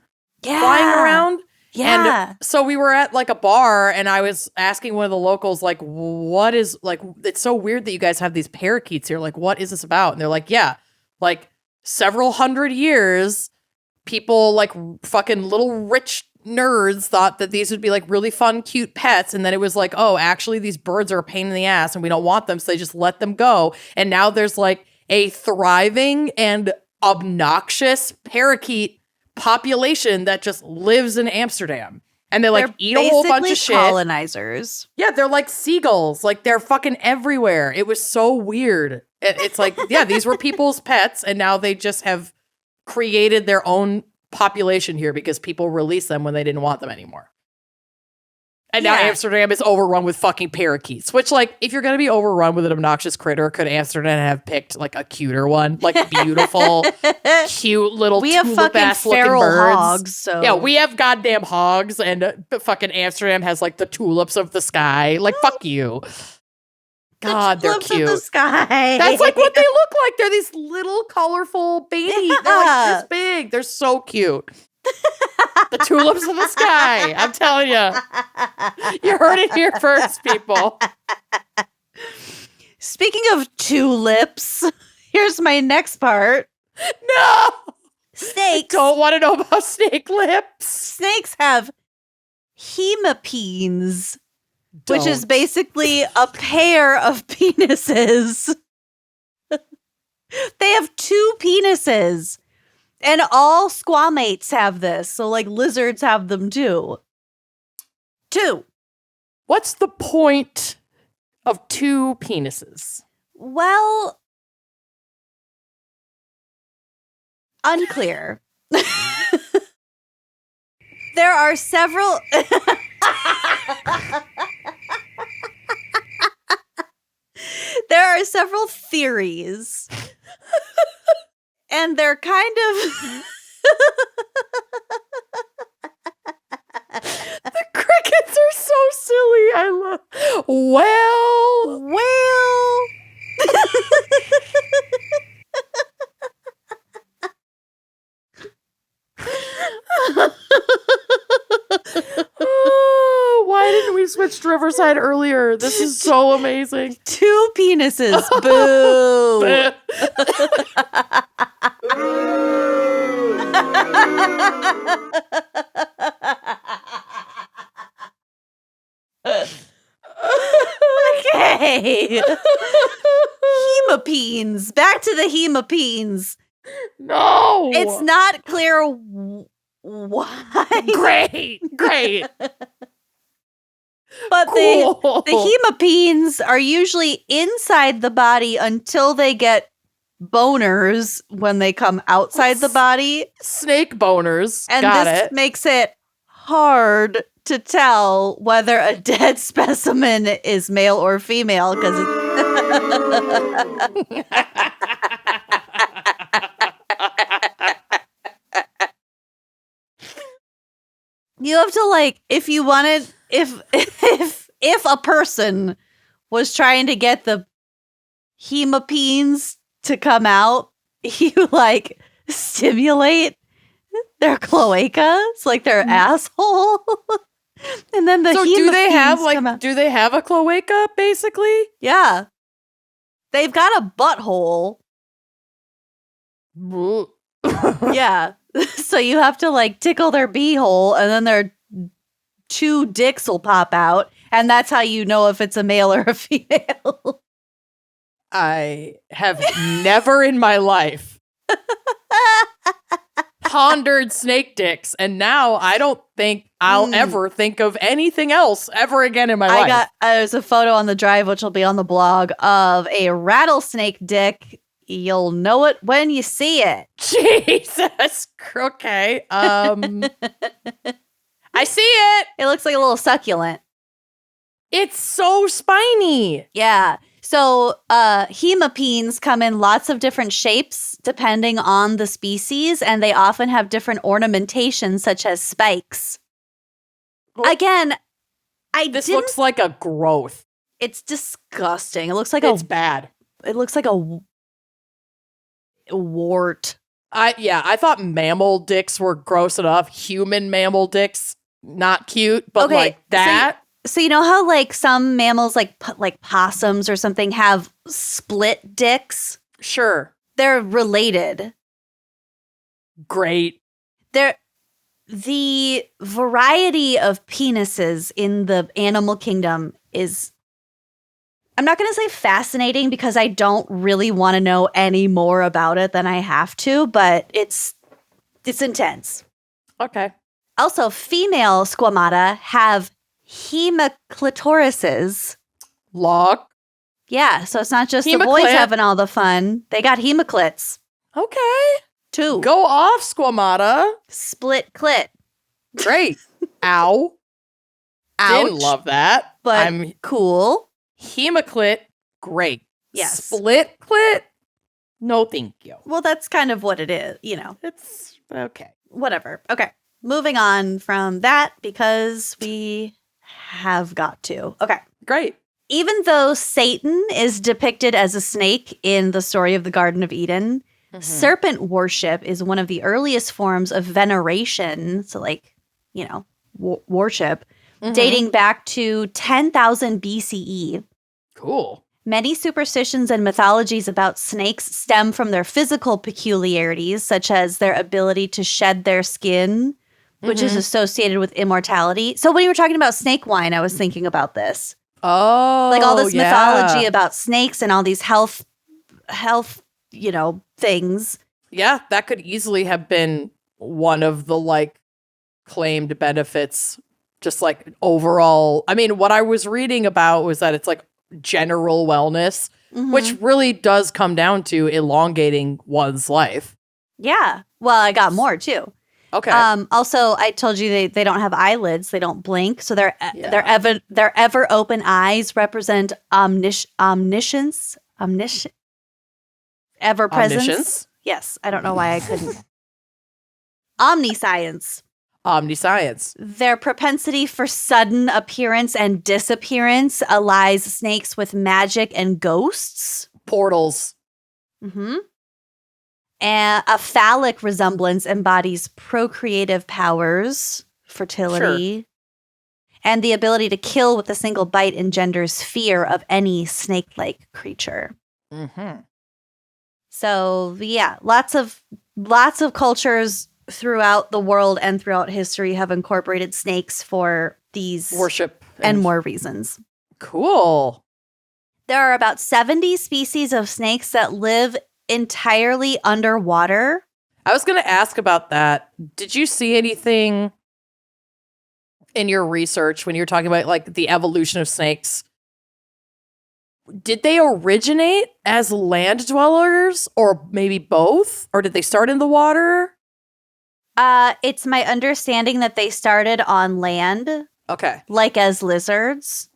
A: flying around.
B: Yeah.
A: And so we were at like a bar, and I was asking one of the locals, like, what is, like, it's so weird that you guys have these parakeets here. Like, what is this about? And they're like, yeah, like several hundred years, people like fucking little rich nerds thought that these would be like really fun, cute pets. And then it was like, oh, actually, these birds are a pain in the ass and we don't want them. So they just let them go. And now there's like a thriving and obnoxious parakeet population that just lives in Amsterdam, and they like
B: They're
A: eat a whole bunch of
B: basically
A: shit.
B: colonizers.
A: Yeah, they're like seagulls. Like they're fucking everywhere. It was so weird. It's like, yeah, these were people's pets, and now they just have created their own population here because people released them when they didn't want them anymore. And now Amsterdam is overrun with fucking parakeets, which, like, if you're going to be overrun with an obnoxious critter, could Amsterdam have picked, like, a cuter one? Like, beautiful, cute little
B: we have fucking feral hogs, so.
A: Yeah, we have goddamn hogs, and fucking Amsterdam has, like, the tulips of the sky. Like, fuck you. God, they're cute.
B: Of the sky.
A: That's, like, what they look like. They're these little, colorful babies. They're, like, this big. They're so cute. The tulips of the sky. I'm telling you. You heard it here first, people.
B: Speaking of tulips, here's my next part.
A: No!
B: Snakes.
A: I don't want to know about snake lips.
B: Snakes have hemipenes, which is basically a pair of penises. They have two penises. And all squamates have this. So, like, lizards have them too. Two.
A: What's the point of two penises?
B: Well, unclear. There are several... There are several theories. And they're kind of...
A: The crickets are so silly. I love... Well... Oh, why didn't we switch to Riverside earlier? This is so amazing.
B: Two penises. Boo. Okay. Hemipenes. Back to the hemipenes.
A: No.
B: It's not clear why.
A: Great.
B: But
A: Cool.
B: the hemipenes are usually inside the body until they get boners when they come outside the body.
A: Snake boners.
B: And
A: Got
B: this
A: it.
B: makes it hard to tell whether a dead specimen is male or female because you have to, like, if you wanted, if a person was trying to get the hemipenes to come out, you like stimulate their cloaca, it's like their asshole, and then the
A: so
B: hemipenes
A: do they have
B: come out.
A: like do they have a cloaca basically?
B: Yeah, they've got a butthole. Yeah, so you have to like tickle their beehole, and then their two dicks will pop out, and that's how you know if it's a male or a female.
A: I have never in my life pondered snake dicks, and now I don't think I'll ever think of anything else ever again in my life.
B: There's a photo on the drive, which will be on the blog, of a rattlesnake dick. You'll know it when you see it.
A: Jesus. Okay. I see it.
B: It looks like a little succulent.
A: It's so spiny.
B: Yeah. So hemipenes come in lots of different shapes depending on the species, and they often have different ornamentation, such as spikes.
A: Well,
B: again,
A: this looks like a growth.
B: It's disgusting. It looks like
A: it's bad.
B: It looks like a wart.
A: I thought mammal dicks were gross enough. Human mammal dicks, not cute, but like that.
B: So you know how like some mammals, like possums or something, have split dicks?
A: Sure.
B: They're related.
A: Great.
B: The variety of penises in the animal kingdom is, I'm not going to say fascinating because I don't really want to know any more about it than I have to, but it's intense.
A: Okay.
B: Also, female squamata have hemiclitorises.
A: Log.
B: Yeah, so it's not just the boys having all the fun. They got hemiclits.
A: Okay.
B: Too.
A: Go off, squamata.
B: Split clit.
A: Great. Ow.
B: Ouch.
A: Didn't love that.
B: But
A: I'm
B: cool.
A: Hemiclit. Great.
B: Yes.
A: Split clit. No, thank you.
B: Well, that's kind of what it is, you know.
A: It's okay.
B: Whatever. Okay. Moving on from that because we have got to. Okay.
A: Great.
B: Even though Satan is depicted as a snake in the story of the Garden of Eden, serpent worship is one of the earliest forms of veneration. So like, you know, worship dating back to 10,000 BCE.
A: Cool.
B: Many superstitions and mythologies about snakes stem from their physical peculiarities, such as their ability to shed their skin, which is associated with immortality. So when you were talking about snake wine, I was thinking about this.
A: Oh,
B: like all this mythology about snakes and all these health, you know, things.
A: Yeah, that could easily have been one of the like claimed benefits. Just like overall, I mean, what I was reading about was that it's like general wellness, which really does come down to elongating one's life.
B: Yeah. Well, I got more too.
A: Okay.
B: Also, I told you they don't have eyelids; they don't blink, so their ever open eyes represent omniscience, ever presence.
A: Omniscience?
B: Yes, I don't know why I couldn't. Omniscience.
A: Omniscience.
B: Their propensity for sudden appearance and disappearance allies snakes with magic and ghosts.
A: Portals.
B: And a phallic resemblance embodies procreative powers, fertility, and the ability to kill with a single bite engenders fear of any snake-like creature. So, yeah, lots of cultures throughout the world and throughout history have incorporated snakes for these
A: worship
B: and more reasons.
A: Cool.
B: There are about 70 species of snakes that live entirely underwater.
A: I was going to ask about that. Did you see anything in your research when you were talking about like the evolution of snakes? Did they originate as land dwellers or maybe both? Or did they start in the water?
B: It's my understanding that they started on land.
A: Okay.
B: Like as lizards.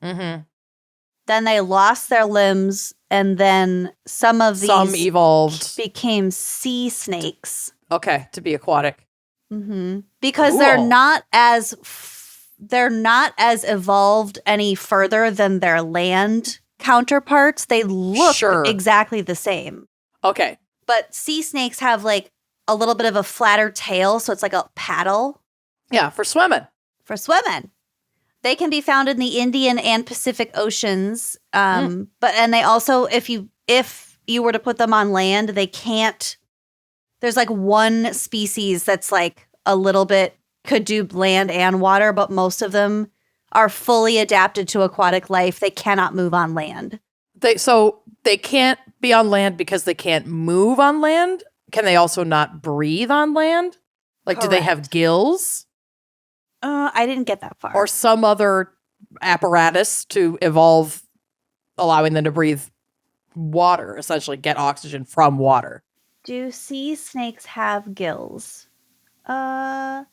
B: Then they lost their limbs, and then some
A: evolved,
B: became sea snakes.
A: Okay, to be aquatic.
B: Because they're not as evolved any further than their land counterparts. They look exactly the same.
A: Okay,
B: but sea snakes have like a little bit of a flatter tail, so it's like a paddle.
A: Yeah, for swimming.
B: They can be found in the Indian and Pacific Oceans. But they also, if you were to put them on land, they can't. There's like one species that's like a little bit could do land and water, but most of them are fully adapted to aquatic life. They cannot move on land.
A: So they can't be on land because they can't move on land? Can they also not breathe on land? Like, do they have gills?
B: I didn't get that far.
A: Or some other apparatus to evolve, allowing them to breathe water, essentially get oxygen from water.
B: Do sea snakes have gills? Oh,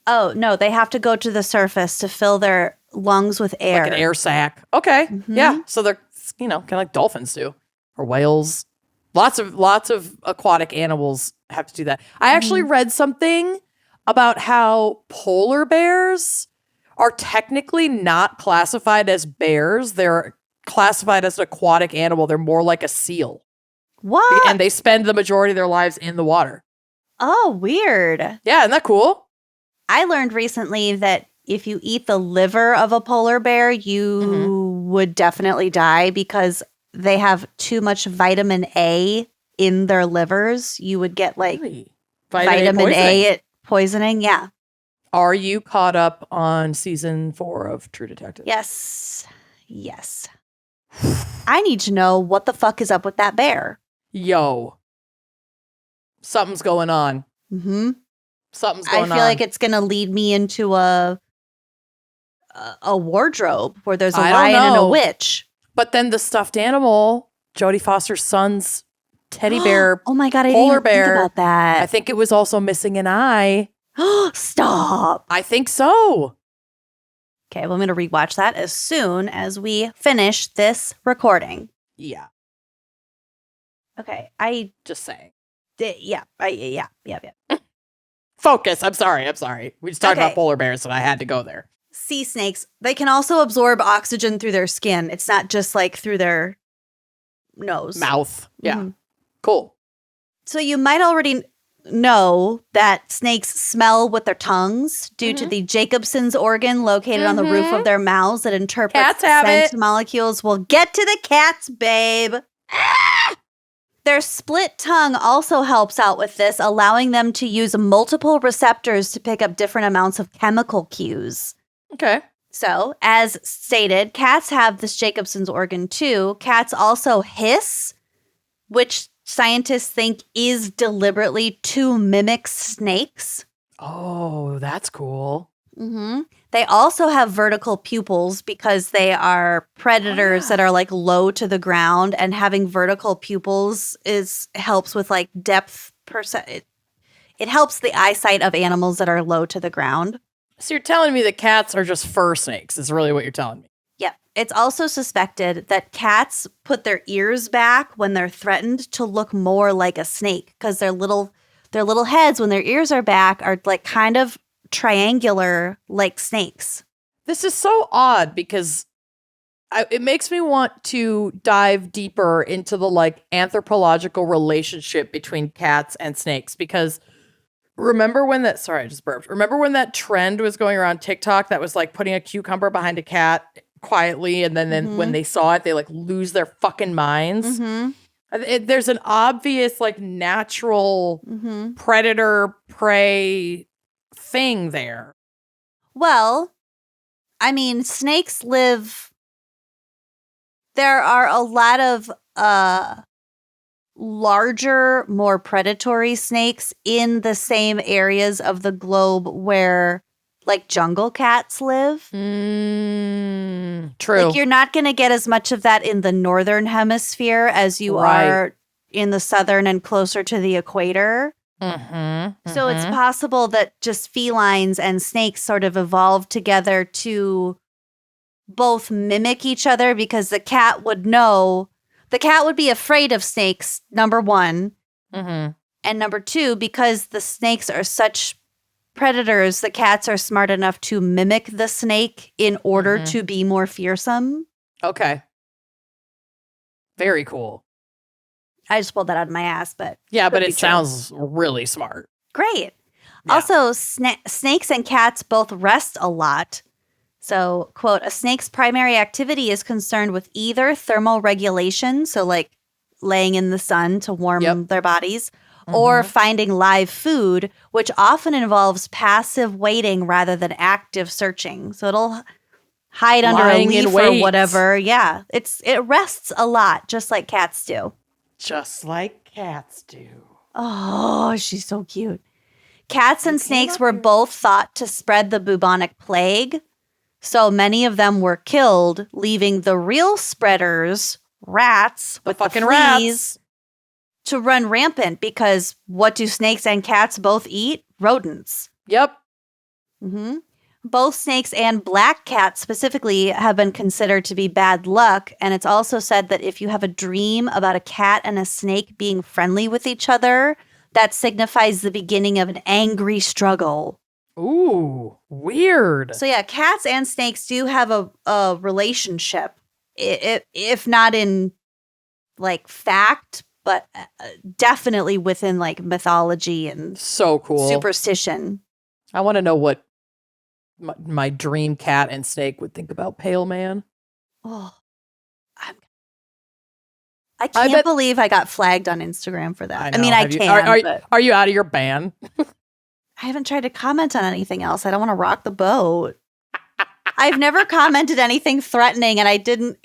B: no, they have to go to the surface to fill their lungs with air.
A: Like an air sac. Okay. Yeah. So they're, kind of like dolphins do, or whales. Lots of aquatic animals have to do that. I actually read something about how polar bears are technically not classified as bears. They're classified as an aquatic animal. They're more like a seal.
B: What?
A: And they spend the majority of their lives in the water.
B: Oh, weird.
A: Yeah, isn't that cool?
B: I learned recently that if you eat the liver of a polar bear, you would definitely die because they have too much vitamin A in their livers. You would get like vitamin A poisoning. Yeah.
A: Are you caught up on season 4 of True Detective?
B: Yes. I need to know what the fuck is up with that bear.
A: Yo. Something's going on. Something's going on.
B: I feel like it's going to lead me into a wardrobe where there's a lion and a witch.
A: But then the stuffed animal, Jodie Foster's son's teddy bear.
B: Oh my God, I
A: polar
B: didn't
A: bear,
B: think about that.
A: I think it was also missing an eye.
B: Stop.
A: I think so.
B: Okay, well, I'm going to rewatch that as soon as we finish this recording.
A: Yeah.
B: Okay, I
A: just saying.
B: Yeah.
A: Focus. I'm sorry. We just talked about polar bears and I had to go there.
B: Sea snakes, they can also absorb oxygen through their skin. It's not just like through their nose.
A: Mouth. Yeah. Cool.
B: So you might already know that snakes smell with their tongues due to the Jacobson's organ located on the roof of their mouths that interprets scent molecules. We'll get to the cats, babe. Their split tongue also helps out with this, allowing them to use multiple receptors to pick up different amounts of chemical cues.
A: Okay.
B: So, as stated, cats have this Jacobson's organ too. Cats also hiss, which scientists think is deliberately to mimic snakes.
A: Oh, that's cool.
B: They also have vertical pupils because they are predators that are like low to the ground, and having vertical pupils helps with like depth. It helps the eyesight of animals that are low to the ground.
A: So you're telling me that cats are just fur snakes is really what you're telling me.
B: Yeah. It's also suspected that cats put their ears back when they're threatened to look more like a snake because their little heads when their ears are back are like kind of triangular like snakes.
A: This is so odd because it makes me want to dive deeper into the like anthropological relationship between cats and snakes because remember when that trend was going around TikTok that was like putting a cucumber behind a cat quietly and then when they saw it they like lose their fucking minds. There's an obvious like natural predator prey thing there.
B: Well, I mean, snakes live. There are a lot of larger, more predatory snakes in the same areas of the globe where like jungle cats live.
A: True.
B: Like you're not going to get as much of that in the northern hemisphere as you are in the southern and closer to the equator. So it's possible that just felines and snakes sort of evolved together to both mimic each other because the cat would be afraid of snakes, number one. And number two, because the snakes are such predators, the cats are smart enough to mimic the snake in order to be more fearsome.
A: Okay. Very cool.
B: I just pulled that out of my ass, but
A: yeah, but it sounds really smart.
B: Great. Yeah. Also, snakes and cats both rest a lot. So, quote, a snake's primary activity is concerned with either thermal regulation, so like laying in the sun to warm their bodies, or finding live food, which often involves passive waiting rather than active searching. So it'll hide under a
A: Lying in
B: leaf or
A: wait.
B: whatever. Yeah, it rests a lot, just like cats do.
A: Just like cats do.
B: Oh, she's so cute. Cats and
A: came
B: snakes
A: up
B: were
A: here.
B: both thought to spread the bubonic plague, so many of them were killed, leaving the real spreaders, rats,
A: The
B: with
A: fucking
B: the fleas,
A: rats.
B: to run rampant because what do snakes and cats both eat? Rodents.
A: Yep.
B: hmm Both snakes and black cats specifically have been considered to be bad luck. And it's also said that if you have a dream about a cat and a snake being friendly with each other, that signifies the beginning of an angry struggle.
A: Ooh, weird.
B: So yeah, cats and snakes do have a relationship, if not in like fact, but definitely within like mythology and
A: So cool.
B: superstition.
A: I want to know what my dream cat and snake would think about Pale Man.
B: Oh, I can't believe I got flagged on Instagram for that. I mean, I can. But
A: Are you out of your ban?
B: I haven't tried to comment on anything else. I don't want to rock the boat. I've never commented anything threatening, and I didn't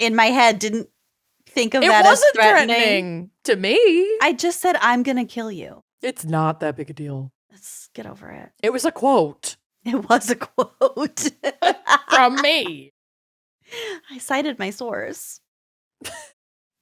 B: think of
A: It
B: that as
A: wasn't
B: threatening
A: to me.
B: I just said, I'm going to kill you.
A: It's not that big a deal.
B: Let's get over it.
A: It was a quote
B: It was a quote.
A: from me.
B: I cited my source.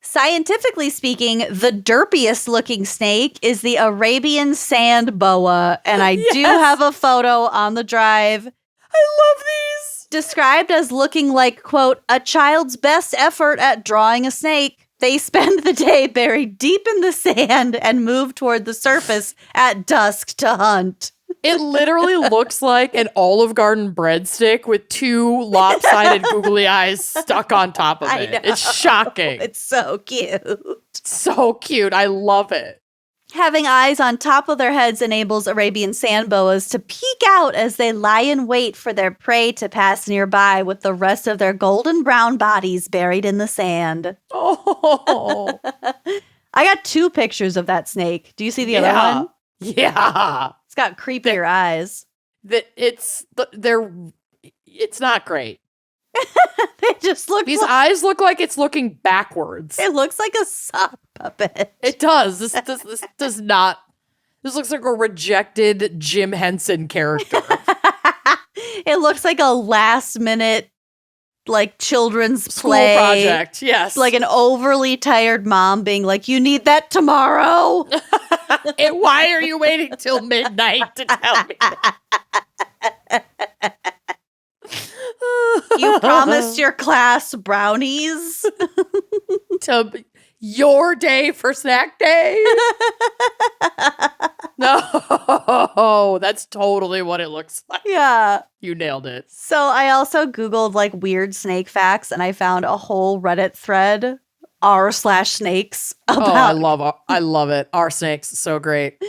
B: Scientifically speaking, the derpiest looking snake is the Arabian sand boa, and I do have a photo on the drive.
A: I love these.
B: Described as looking like, quote, a child's best effort at drawing a snake. They spend the day buried deep in the sand and move toward the surface at dusk to hunt.
A: It literally looks like an Olive Garden breadstick with two lopsided googly eyes stuck on top of
B: I
A: it.
B: know.
A: It's shocking.
B: It's so cute.
A: So cute. I love it.
B: Having eyes on top of their heads enables Arabian sand boas to peek out as they lie in wait for their prey to pass nearby with the rest of their golden brown bodies buried in the sand.
A: Oh.
B: I got 2 pictures of that snake. Do you see the other one?
A: Yeah.
B: It's got creepier eyes.
A: It's not great.
B: They just look
A: These eyes look like it's looking backwards.
B: It looks like a sock puppet.
A: It does. This does not. This looks like a rejected Jim Henson character.
B: It looks like a last minute like children's
A: School
B: play
A: project. Yes.
B: Like an overly tired mom being like, you need that tomorrow.
A: And why are you waiting till midnight to tell me that?
B: You promised your class brownies.
A: To your day for snack day? No, that's totally what it looks like.
B: Yeah.
A: You nailed it.
B: So I also Googled like weird snake facts and I found a whole Reddit thread r/snakes about.
A: I love it. Our snakes, so great.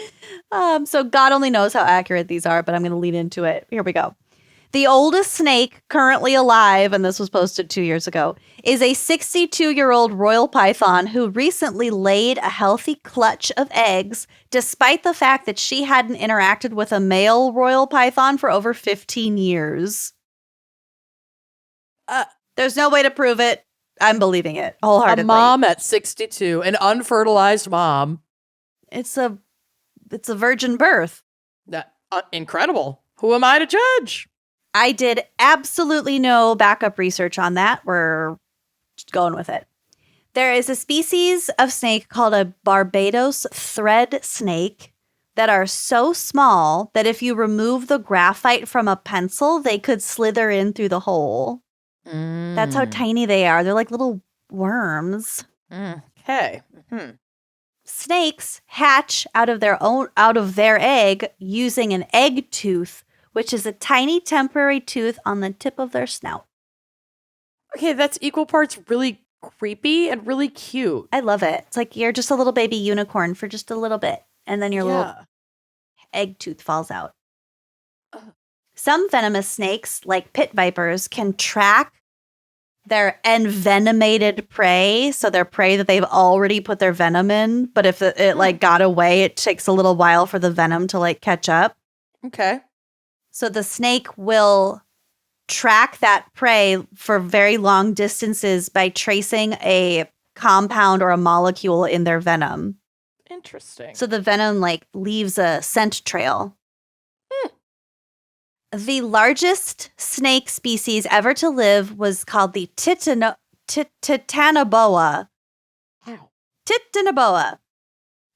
B: So God only knows how accurate these are, but I'm going to lead into it. Here we go. The oldest snake currently alive, and this was posted 2 years ago, is a 62-year-old royal python who recently laid a healthy clutch of eggs, despite the fact that she hadn't interacted with a male royal python for over 15 years. There's no way to prove it. I'm believing it wholeheartedly.
A: A mom at 62, an unfertilized mom.
B: It's a virgin birth.
A: That incredible. Who am I to judge?
B: I did absolutely no backup research on that. We're just going with it. There is a species of snake called a Barbados thread snake that are so small that if you remove the graphite from a pencil, they could slither in through the hole. That's how tiny they are. They're like little worms.
A: Okay.
B: Snakes hatch out of their egg using an egg tooth, which is a tiny temporary tooth on the tip of their snout.
A: Okay, that's equal parts really creepy and really cute.
B: I love it. It's like you're just a little baby unicorn for just a little bit, and then your little egg tooth falls out. Some venomous snakes, like pit vipers, can track They're envenomated prey, so they're prey that they've already put their venom in. But if it like got away, it takes a little while for the venom to like catch up.
A: Okay.
B: So the snake will track that prey for very long distances by tracing a compound or a molecule in their venom.
A: Interesting.
B: So the venom like leaves a scent trail. The largest snake species ever to live was called the Titanoboa.
A: Wow.
B: Titanoboa.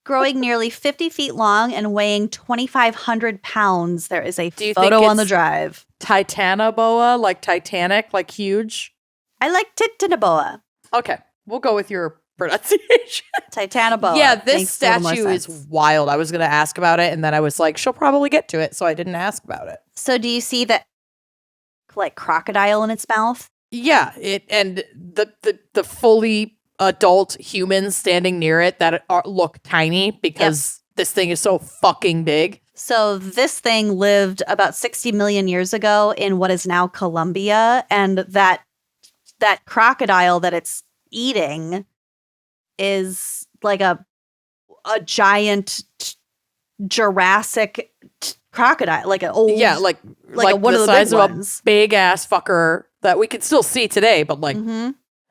B: Growing nearly 50 feet long and weighing 2,500 pounds. There is a photo on the drive.
A: Titanoboa, like Titanic, like huge?
B: I like Titanoboa.
A: Okay, we'll go with your pronunciation.
B: Titanoboa.
A: Yeah, this statue is wild. I was going to ask about it, and then I was like, she'll probably get to it, so I didn't ask about it.
B: So do you see that like crocodile in its mouth?
A: Yeah, and the fully adult humans standing near it that look tiny because this thing is so fucking big.
B: So this thing lived about 60 million years ago in what is now Colombia, and that crocodile that it's eating is like a giant Jurassic crocodile, like an old
A: like
B: one
A: the
B: of the
A: size
B: big
A: of
B: ones.
A: a big ass fucker that we can still see today, but like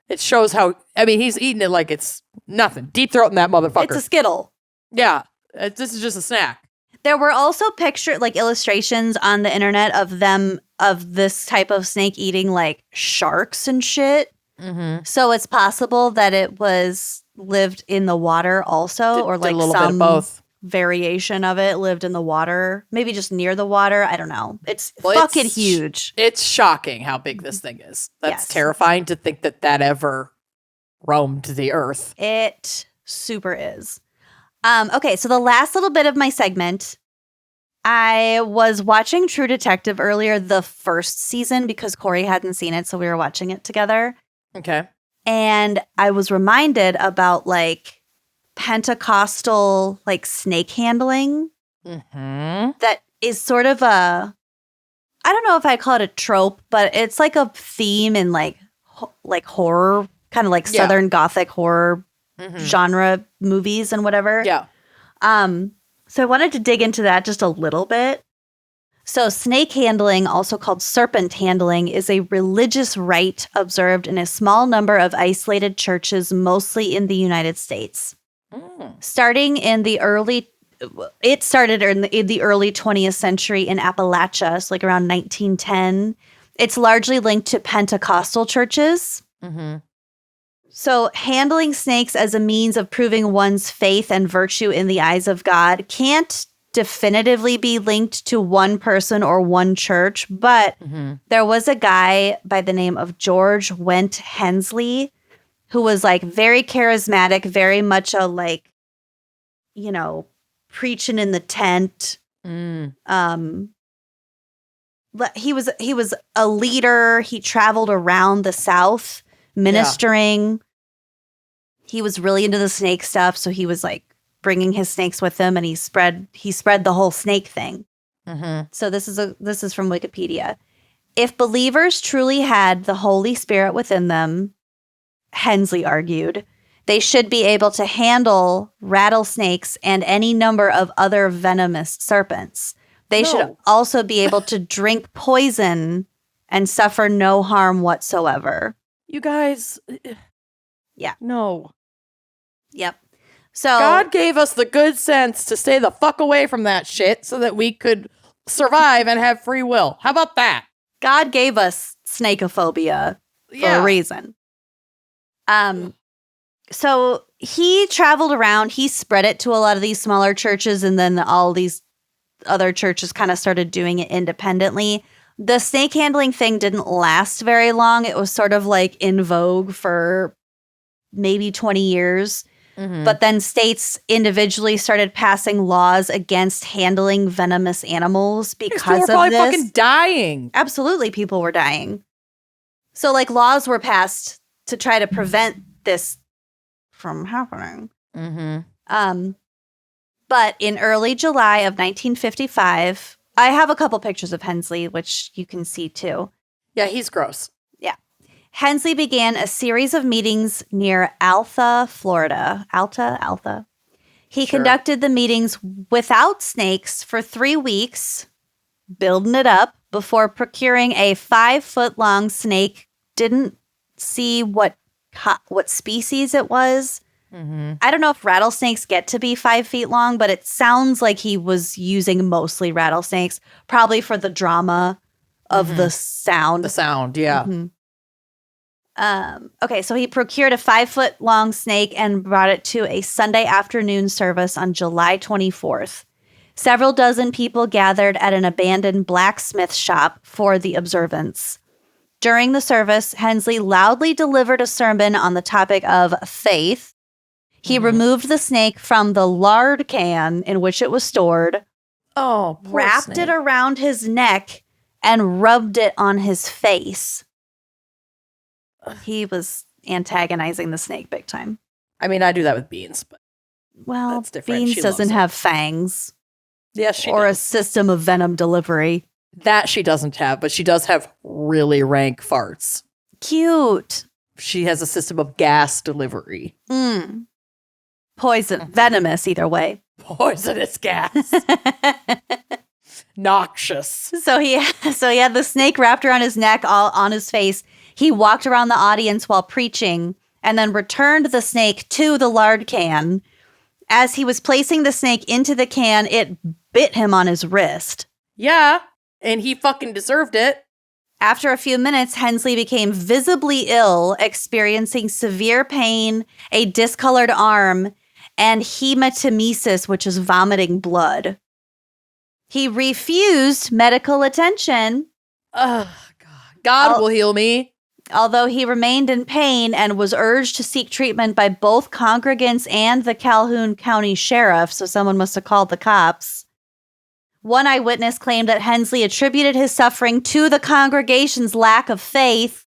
A: it shows how. I mean, he's eating it like it's nothing. Deep throating that motherfucker.
B: It's a Skittle.
A: Yeah, this is just a snack.
B: There were also illustrations on the internet of this type of snake eating like sharks and shit. Mm-hmm. So it's possible that it lived in the water also, or like
A: a little
B: some
A: bit of both
B: variation of it lived in the water, maybe just near the water. I don't know. It's fucking huge.
A: It's shocking how big this thing is. That's terrifying to think that ever roamed the earth.
B: It super is. Okay, so the last little bit of my segment, I was watching True Detective earlier, the first season, because Corey hadn't seen it, so we were watching it together.
A: Okay.
B: And I was reminded about like Pentecostal like snake handling. That is sort of I don't know if I call it a trope, but it's like a theme in like horror, kind of like Southern Gothic horror genre movies and whatever.
A: Yeah.
B: So I wanted to dig into that just a little bit. So snake handling, also called serpent handling, is a religious rite observed in a small number of isolated churches, mostly in the United States. Starting in the early 20th century in Appalachia, so like around 1910. It's largely linked to Pentecostal churches. So handling snakes as a means of proving one's faith and virtue in the eyes of God can't definitively be linked to one person or one church, but there was a guy by the name of George Went Hensley who was like very charismatic, very much a like, you know, preaching in the tent. He was a leader. He traveled around the South ministering. He was really into the snake stuff, so he was like bringing his snakes with him, and he spread the whole snake thing. So this is from Wikipedia. If believers truly had the Holy Spirit within them, Hensley argued, they should be able to handle rattlesnakes and any number of other venomous serpents. They should also be able to drink poison and suffer no harm whatsoever.
A: You guys.
B: Yeah.
A: No.
B: Yep. So
A: God gave us the good sense to stay the fuck away from that shit so that we could survive and have free will. How about that?
B: God gave us snakeophobia for a reason. So he traveled around, he spread it to a lot of these smaller churches, and then all these other churches kind of started doing it independently. The snake handling thing didn't last very long. It was sort of like in vogue for maybe 20 years. But then states individually started passing laws against handling venomous animals because
A: people were
B: of
A: probably
B: this.
A: Fucking dying.
B: Absolutely, people were dying. So like laws were passed to try to prevent this from happening. But in early July of 1955, I have a couple pictures of Hensley, which you can see too.
A: Yeah, he's gross.
B: Yeah. Hensley began a series of meetings near Alta, Florida. Alta. He conducted the meetings without snakes for 3 weeks, building it up before procuring a 5-foot-long snake. Didn't see what species it was.
A: Mm-hmm.
B: I don't know if rattlesnakes get to be 5 feet long, but it sounds like he was using mostly rattlesnakes, probably for the drama of the sound.
A: The sound, yeah.
B: Mm-hmm. Okay, so he procured a 5-foot-long snake and brought it to a Sunday afternoon service on July 24th. Several dozen people gathered at an abandoned blacksmith shop for the observance. During the service, Hensley loudly delivered a sermon on the topic of faith. He removed the snake from the lard can in which it was stored, wrapped it around his neck, and rubbed it on his face. He was antagonizing the snake big time.
A: I mean, I do that with Beans, but
B: Well,
A: that's
B: Beans
A: She
B: doesn't
A: loves it.
B: have fangs
A: Yes, she
B: or
A: does.
B: a system of venom delivery.
A: That she doesn't have, but she does have really rank farts.
B: Cute.
A: She has a system of gas delivery.
B: Poison. Venomous, either way.
A: Poisonous gas. Noxious.
B: So he had the snake wrapped around his neck, all on his face. He walked around the audience while preaching and then returned the snake to the lard can. As he was placing the snake into the can, it bit him on his wrist.
A: Yeah, and he fucking deserved it.
B: After a few minutes, Hensley became visibly ill, experiencing severe pain, a discolored arm, and hematemesis, which is vomiting blood. He refused medical attention.
A: Oh, God. God will heal me.
B: Although he remained in pain and was urged to seek treatment by both congregants and the Calhoun County Sheriff, so someone must have called the cops. One eyewitness claimed that Hensley attributed his suffering to the congregation's lack of faith.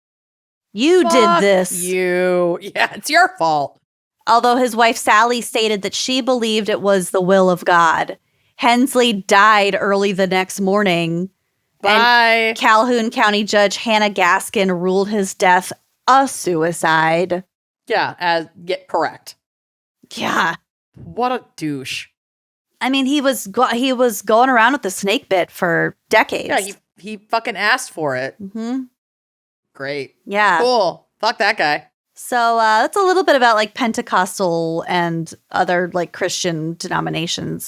B: You did this.
A: You. Yeah, it's your fault.
B: Although his wife Sally stated that she believed it was the will of God. Hensley died early the next morning.
A: Bye.
B: And Calhoun County Judge Hannah Gaskin ruled his death a suicide.
A: Yeah, correct.
B: Yeah.
A: What a douche.
B: I mean, he was going around with the snake bit for decades.
A: Yeah, he fucking asked for it.
B: Mm-hmm.
A: Great.
B: Yeah.
A: Cool. Fuck that guy.
B: So that's a little bit about like Pentecostal and other like Christian denominations,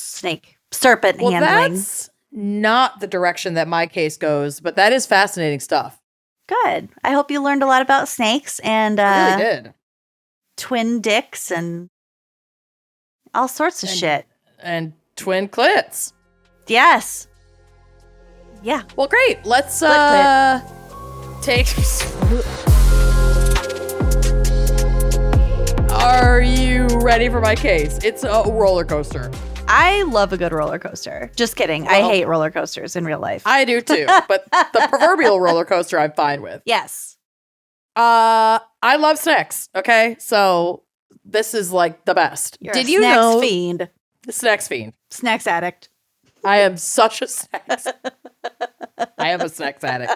B: serpent handling.
A: That's not the direction that my case goes, but that is fascinating stuff.
B: Good. I hope you learned a lot about snakes and
A: I really did.
B: Twin dicks and all sorts of shit.
A: And twin clits.
B: Yes. Yeah.
A: Well, great. Let's take. Are you ready for my case? It's a roller coaster.
B: I love a good roller coaster. Just kidding. I hate roller coasters in real life.
A: I do too, but the proverbial roller coaster I'm fine with.
B: Yes.
A: I love snacks. Okay, so this is like the best.
B: You're
A: Did
B: a
A: you
B: snacks
A: know?
B: fiend.
A: Snacks fiend.
B: Snacks addict.
A: I am such a snacks. I am a snacks addict.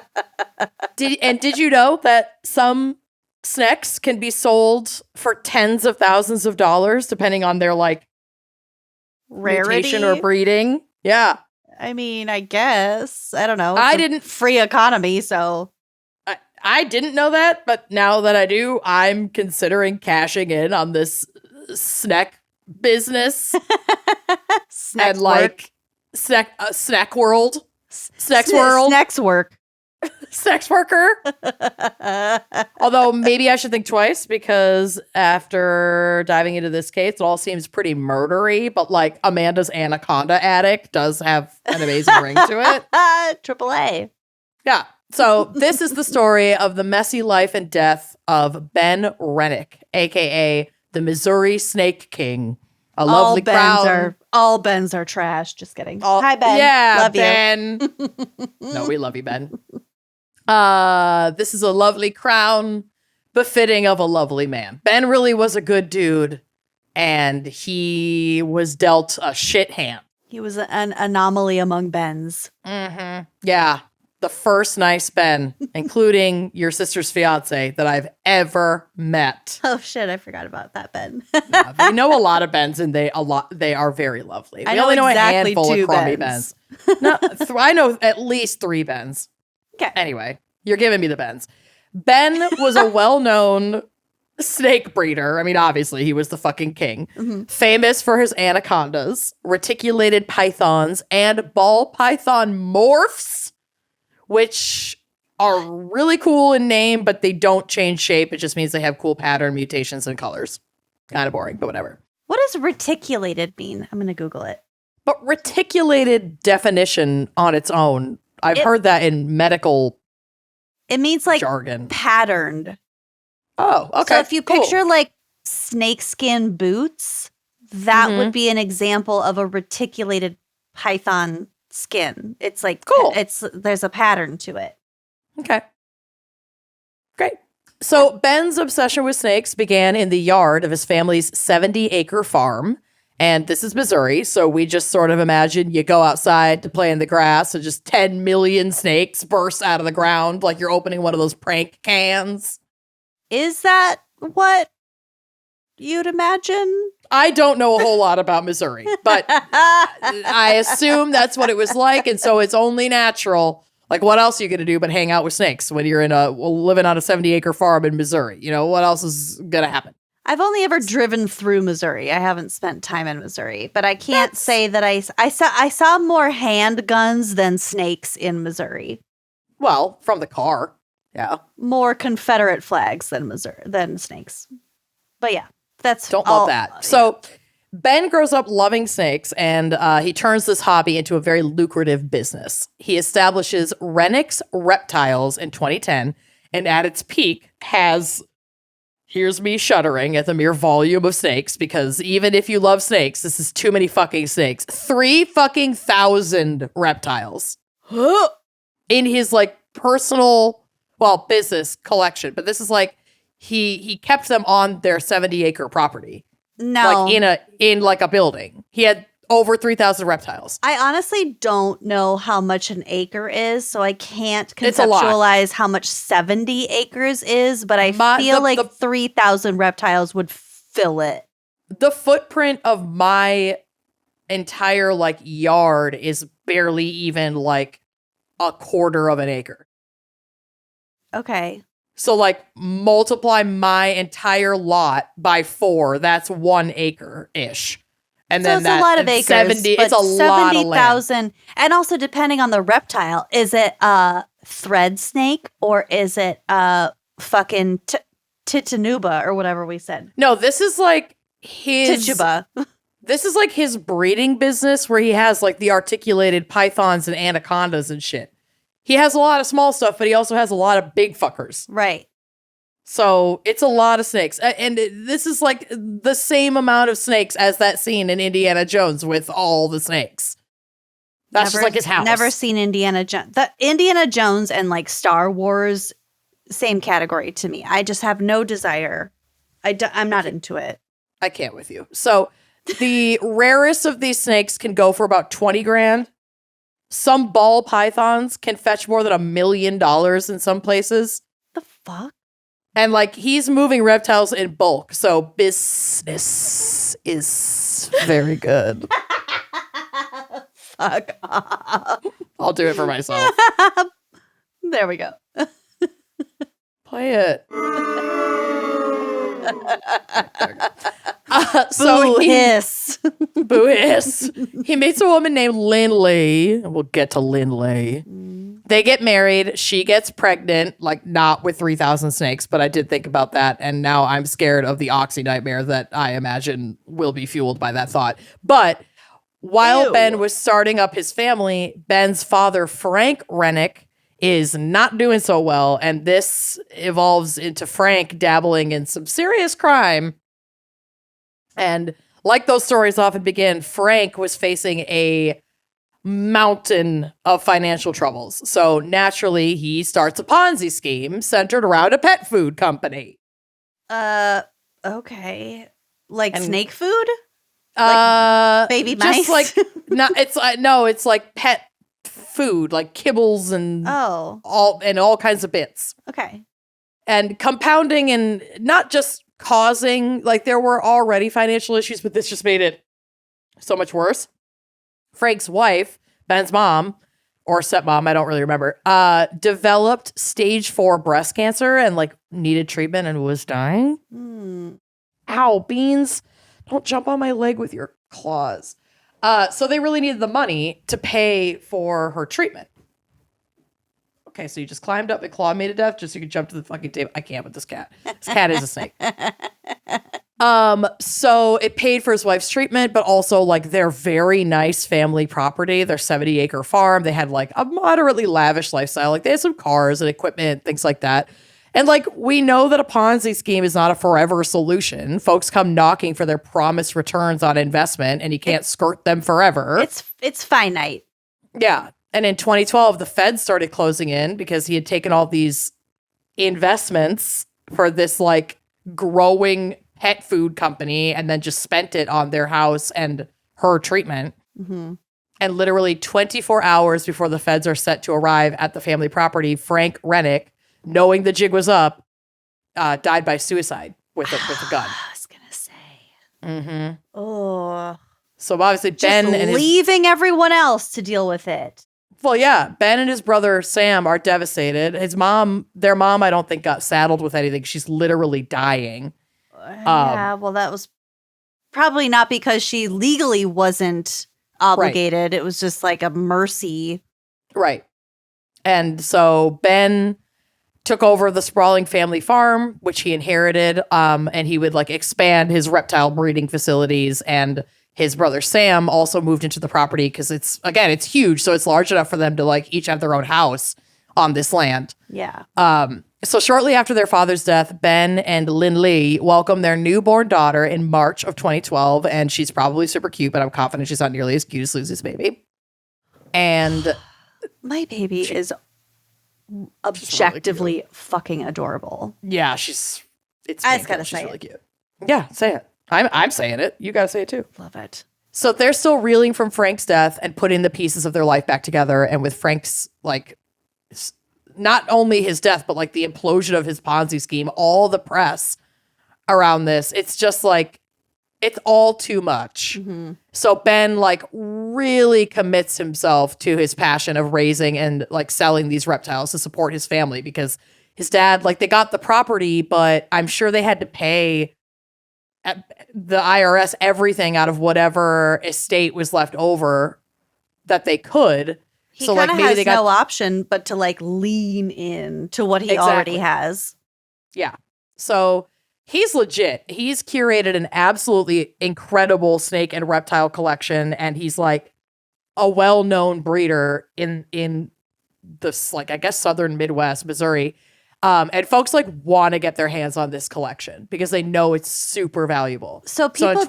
A: Did you know that some snacks can be sold for tens of thousands of dollars depending on their like
B: Rarity
A: mutation or breeding? Yeah.
B: I mean, I guess. I don't know.
A: I
B: It's a
A: didn't-
B: free economy, so
A: I didn't know that, but now that I do, I'm considering cashing in on this snack business
B: snacks
A: and like snack world, snacks world,
B: snacks work.
A: sex worker. Although maybe I should think twice because after diving into this case, it all seems pretty murdery. But like Amanda's Anaconda Attic does have an amazing ring to it.
B: AAA.
A: Yeah. So this is the story of the messy life and death of Ben Renick, aka the Missouri Snake King. A lovely crown.
B: All Bens are trash. Just kidding.
A: All-
B: Hi, Ben.
A: Yeah,
B: Love
A: Ben. No, we love you, Ben. This is a lovely crown befitting of a lovely man. Ben really was a good dude, and he was dealt a shit hand.
B: He was an anomaly among Bens.
A: Mm-hmm. Yeah. the first nice Ben, including your sister's fiance, that I've ever met.
B: Oh shit, I forgot about that, Ben.
A: We know a lot of Bens, and they are very lovely.
B: I
A: We
B: know
A: only know
B: exactly
A: a handful
B: two
A: of crummy
B: Bens.
A: Bens. No, I know at least 3 Bens.
B: Okay.
A: Anyway, you're giving me the Bens. Ben was a well-known snake breeder. I mean, obviously, he was the fucking king.
B: Mm-hmm.
A: Famous for his anacondas, reticulated pythons, and ball python morphs, which are really cool in name, but they don't change shape. It just means they have cool pattern mutations and colors. Kind of boring, but whatever.
B: What does reticulated mean? I'm going to Google it.
A: But reticulated definition on its own, I've heard that in medical
B: it means like
A: jargon.
B: Patterned.
A: Oh, okay.
B: So if you picture like snakeskin boots, that would be an example of a reticulated python skin. It's like
A: cool.
B: There's a pattern to it.
A: Okay. Great. So Ben's obsession with snakes began in the yard of his family's 70-acre farm. And this is Missouri, so we just sort of imagine you go outside to play in the grass and just 10 million snakes burst out of the ground like you're opening one of those prank cans.
B: Is that what you'd imagine?
A: I don't know a whole lot about Missouri, but I assume that's what it was like, and so it's only natural. Like, what else are you going to do but hang out with snakes when you're living on a 70-acre farm in Missouri? You know, what else is going to happen?
B: I've only ever driven through Missouri. I haven't spent time in Missouri, but I can't say that I saw more handguns than snakes in Missouri.
A: Well, from the car, yeah.
B: More Confederate flags than snakes. But yeah,
A: don't love that. Yeah. So Ben grows up loving snakes, and he turns this hobby into a very lucrative business. He establishes Renick's Reptiles in 2010, and at its peak has, here's me shuddering at the mere volume of snakes, because even if you love snakes, this is too many fucking snakes. 3,000 reptiles in his like personal, business collection. But this is like he kept them on their 70-acre property.
B: No,
A: like in a building. He had over 3,000 reptiles.
B: I honestly don't know how much an acre is, so I can't conceptualize how much 70 acres is, but I feel like 3,000 reptiles would fill it.
A: The footprint of my entire like yard is barely even like a quarter of an acre.
B: Okay.
A: So like multiply my entire lot by 4, that's 1 acre-ish. And
B: so
A: then
B: it's a lot of acres.
A: 70, it's a lot of land.
B: 70,000. And also depending on the reptile, is it a thread snake or is it a fucking titanuba or whatever we said?
A: No, this is like his
B: Tituba.
A: This is like his breeding business where he has like the articulated pythons and anacondas and shit. He has a lot of small stuff, but he also has a lot of big fuckers.
B: Right.
A: So it's a lot of snakes. And this is like the same amount of snakes as that scene in Indiana Jones with all the snakes. That's just like his house.
B: Never seen Indiana Jones. The Indiana Jones and like Star Wars, same category to me. I just have no desire. I'm not into it.
A: I can't with you. So the rarest of these snakes can go for about 20 grand. Some ball pythons can fetch more than $1 million in some places.
B: The fuck?
A: And like he's moving reptiles in bulk, so business is very good.
B: Fuck off.
A: I'll do it for myself.
B: There we go.
A: Play it.
B: Boo hiss.
A: Boo hiss. He meets a woman named Lindley. We'll get to Lindley. They get married. She gets pregnant, like not with 3,000 snakes, but I did think about that. And now I'm scared of the oxy nightmare that I imagine will be fueled by that thought. But while Ben was starting up his family, Ben's father, Frank Renick, is not doing so well. And this evolves into Frank dabbling in some serious crime. And like those stories often begin, Frank was facing a mountain of financial troubles. So naturally, he starts a Ponzi scheme centered around a pet food company.
B: Okay. Like snake food? Like baby mice?
A: Just like, it's like pet food, like kibbles and
B: Oh.
A: all kinds of bits.
B: Okay.
A: And compounding and not just causing, like there were already financial issues, but this just made it so much worse. Frank's wife, Ben's mom, or stepmom, I don't really remember, developed stage 4 breast cancer and like needed treatment and was dying. Ow, Beans. Don't jump on my leg with your claws. So they really needed the money to pay for her treatment. Okay, so you just climbed up and claw me to death just so you could jump to the fucking table. I can't with this cat. This cat is a snake. So it paid for his wife's treatment, but also like their very nice family property, their 70-acre farm. They had like a moderately lavish lifestyle. Like they had some cars and equipment, things like that. And like we know that a Ponzi scheme is not a forever solution. Folks come knocking for their promised returns on investment, and you can't skirt them forever.
B: It's finite.
A: Yeah. And in 2012, the Fed started closing in because he had taken all these investments for this like growing pet food company and then just spent it on their house and her treatment. And literally 24 hours before the feds are set to arrive at the family property, Frank Renick, knowing the jig was up, died by suicide with a gun.
B: I was going to say. Oh.
A: So obviously
B: Just
A: Ben and
B: leaving everyone else to deal with it.
A: Well, yeah, Ben and his brother Sam are devastated. Their mom, I don't think got saddled with anything. She's literally dying.
B: Yeah, well, that was probably not because she legally wasn't obligated. Right. It was just like a mercy.
A: Right. And so Ben took over the sprawling family farm, which he inherited, and he would like expand his reptile breeding facilities, and his brother Sam also moved into the property because it's huge. So it's large enough for them to like each have their own house on this land.
B: Yeah.
A: So shortly after their father's death, Ben and Lynn Lee welcomed their newborn daughter in March of 2012. And she's probably super cute, but I'm confident she's not nearly as cute as Lucy's baby. And
B: my baby is objectively really fucking adorable.
A: Yeah, it's
B: I just gotta say
A: really cute. Yeah, say it. I'm saying it. You gotta say it too.
B: Love it.
A: So they're still reeling from Frank's death and putting the pieces of their life back together. And with Frank's, like, not only his death, but like the implosion of his Ponzi scheme, all the press around this, it's just like, it's all too much. So Ben like really commits himself to his passion of raising and like selling these reptiles to support his family, because his dad, like, they got the property, but I'm sure they had to pay the IRS everything out of whatever estate was left over that they could.
B: He so like maybe has they got no option but to like lean in to what he already has.
A: Yeah. So he's legit. He's curated an absolutely incredible snake and reptile collection, and he's like a well-known breeder in this, like, I guess southern Midwest, Missouri. And folks like want to get their hands on this collection because they know it's super valuable.
B: So people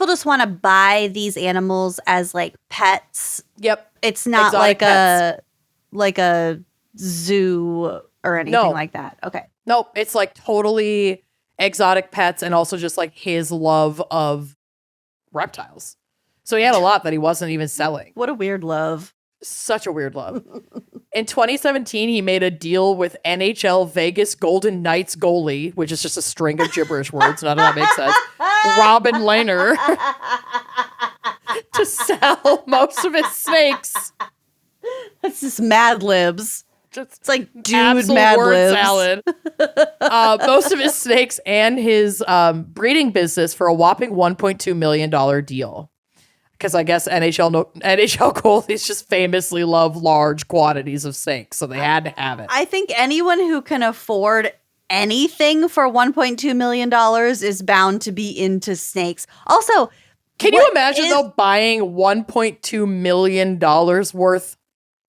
B: just want to buy these animals as like pets.
A: Yep.
B: It's not exotic like a zoo or anything like that. Okay.
A: Nope. It's like totally exotic pets, and also just like his love of reptiles. So he had a lot that he wasn't even selling.
B: What a weird love.
A: Such a weird love. In 2017, he made a deal with NHL Vegas Golden Knights goalie, which is just a string of gibberish words. None of that makes sense. Robin Lehner to sell most of his snakes.
B: That's just Mad Libs. It's like dude
A: Mad
B: Libs.
A: Salad. Most of his snakes and his breeding business for a whopping $1.2 million deal. Because I guess NHL goalies just famously love large quantities of snakes, so they had to have it.
B: I think anyone who can afford anything for $1.2 million is bound to be into snakes. Also,
A: can you imagine though buying $1.2 million worth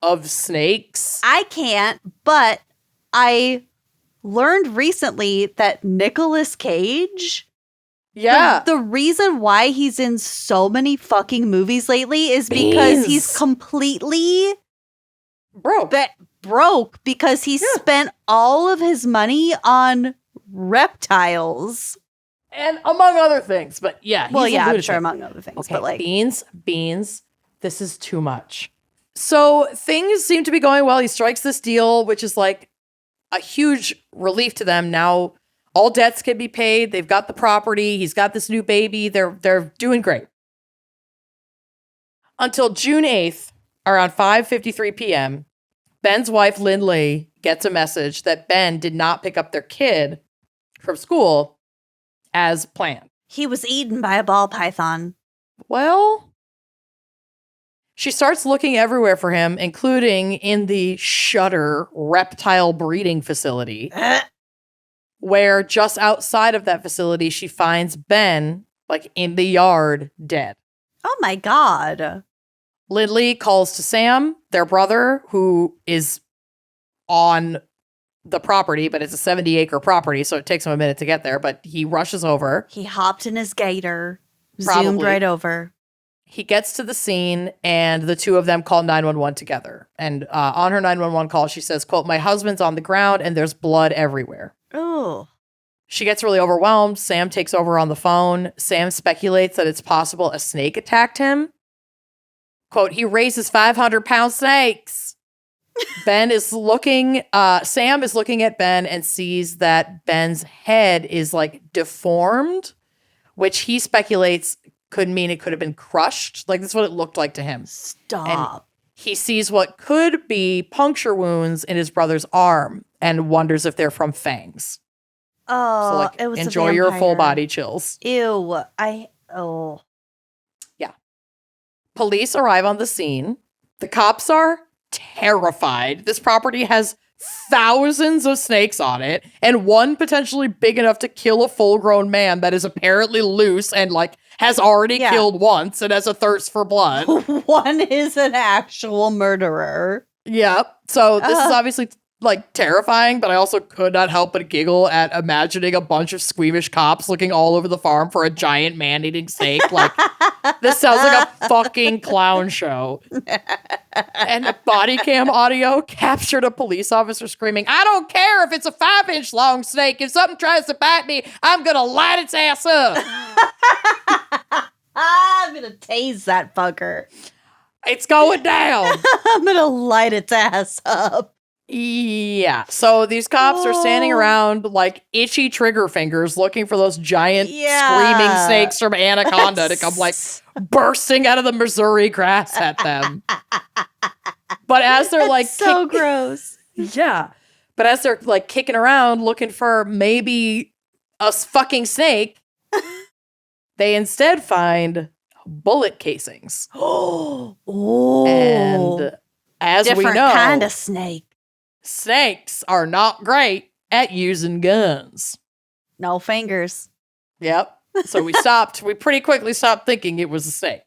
A: of snakes?
B: I can't, but I learned recently that Nicolas Cage...
A: Yeah.
B: The reason why he's in so many fucking movies lately is because he's completely broke because he spent all of his money on reptiles.
A: And among other things, but yeah.
B: Well, yeah, I'm sure among other things.
A: Okay,
B: but like
A: Beans, this is too much. So things seem to be going well. He strikes this deal, which is like a huge relief to them. Now all debts can be paid. They've got the property. He's got this new baby. They're doing great. Until June 8th, around 5:53 p.m., Ben's wife, Lynn Lee, gets a message that Ben did not pick up their kid from school as planned.
B: He was eaten by a ball python.
A: Well, she starts looking everywhere for him, including in the Shutter reptile breeding facility, where just outside of that facility, she finds Ben, like, in the yard, dead.
B: Oh my God.
A: Lindley calls to Sam, their brother, who is on the property, but it's a 70-acre property, so it takes him a minute to get there, but he rushes over.
B: He hopped in his gator,
A: Probably.
B: zoomed right over.
A: He gets to the scene, and the two of them call 911 together. And on her 911 call, she says, quote, "My husband's on the ground, and there's blood everywhere."
B: Oh.
A: She gets really overwhelmed. Sam takes over on the phone. Sam speculates that it's possible a snake attacked him. Quote, "He raises 500-pound snakes." Sam is looking at Ben and sees that Ben's head is like deformed, which he speculates could mean it could have been crushed. Like, this is what it looked like to him.
B: Stop.
A: And he sees what could be puncture wounds in his brother's arm and wonders if they're from fangs.
B: Oh,
A: So, like,
B: it was
A: enjoy
B: a
A: your full
B: vampire.
A: body chills.
B: Ew.
A: Yeah. Police arrive on the scene. The cops are terrified. This property has thousands of snakes on it, and one potentially big enough to kill a full-grown man that is apparently loose and, like, has already killed once and has a thirst for blood.
B: One is an actual murderer.
A: Yep. So this is obviously, like, terrifying, but I also could not help but giggle at imagining a bunch of squeamish cops looking all over the farm for a giant man-eating snake. Like, this sounds like a fucking clown show. And body cam audio captured a police officer screaming, "I don't care if it's a 5-inch long snake. If something tries to bite me, I'm gonna light its ass up."
B: I'm gonna tase that fucker.
A: It's going down.
B: I'm gonna light its ass up.
A: Yeah. So these cops are standing around like itchy trigger fingers looking for those giant screaming snakes from Anaconda to come like bursting out of the Missouri grass at them. But as they're like
B: so gross.
A: Yeah. But as they're like kicking around looking for maybe a fucking snake, they instead find bullet casings.
B: Oh.
A: And as we know,
B: different kind of snake.
A: Snakes are not great at using guns.
B: No fingers.
A: Yep. So we pretty quickly stopped thinking it was a snake.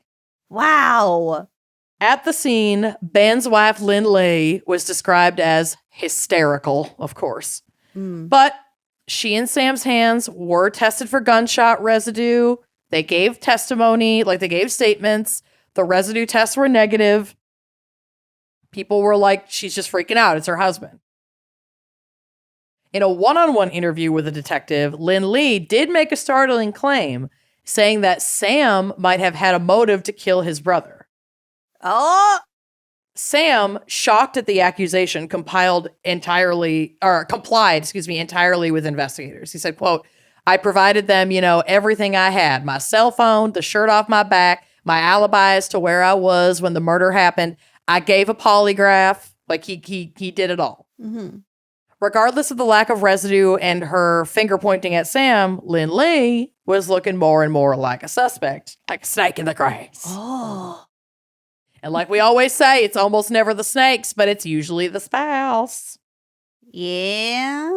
B: Wow.
A: At the scene, Ben's wife, Lynn Lee, was described as hysterical, of course. But she and Sam's hands were tested for gunshot residue. They gave testimony, like they gave statements. The residue tests were negative. People were like, she's just freaking out. It's her husband. In a one-on-one interview with a detective, Lynn Lee did make a startling claim, saying that Sam might have had a motive to kill his brother.
B: Oh.
A: Sam, shocked at the accusation, complied entirely with investigators. He said, quote, "I provided them, everything I had. My cell phone, the shirt off my back, my alibi as to where I was when the murder happened. I gave a polygraph." Like he did it all.
B: Mm-hmm.
A: Regardless of the lack of residue and her finger pointing at Sam, Lynn Lee was looking more and more like a suspect, like a snake in the grass.
B: Oh.
A: And like we always say, it's almost never the snakes, but it's usually the spouse.
B: Yeah.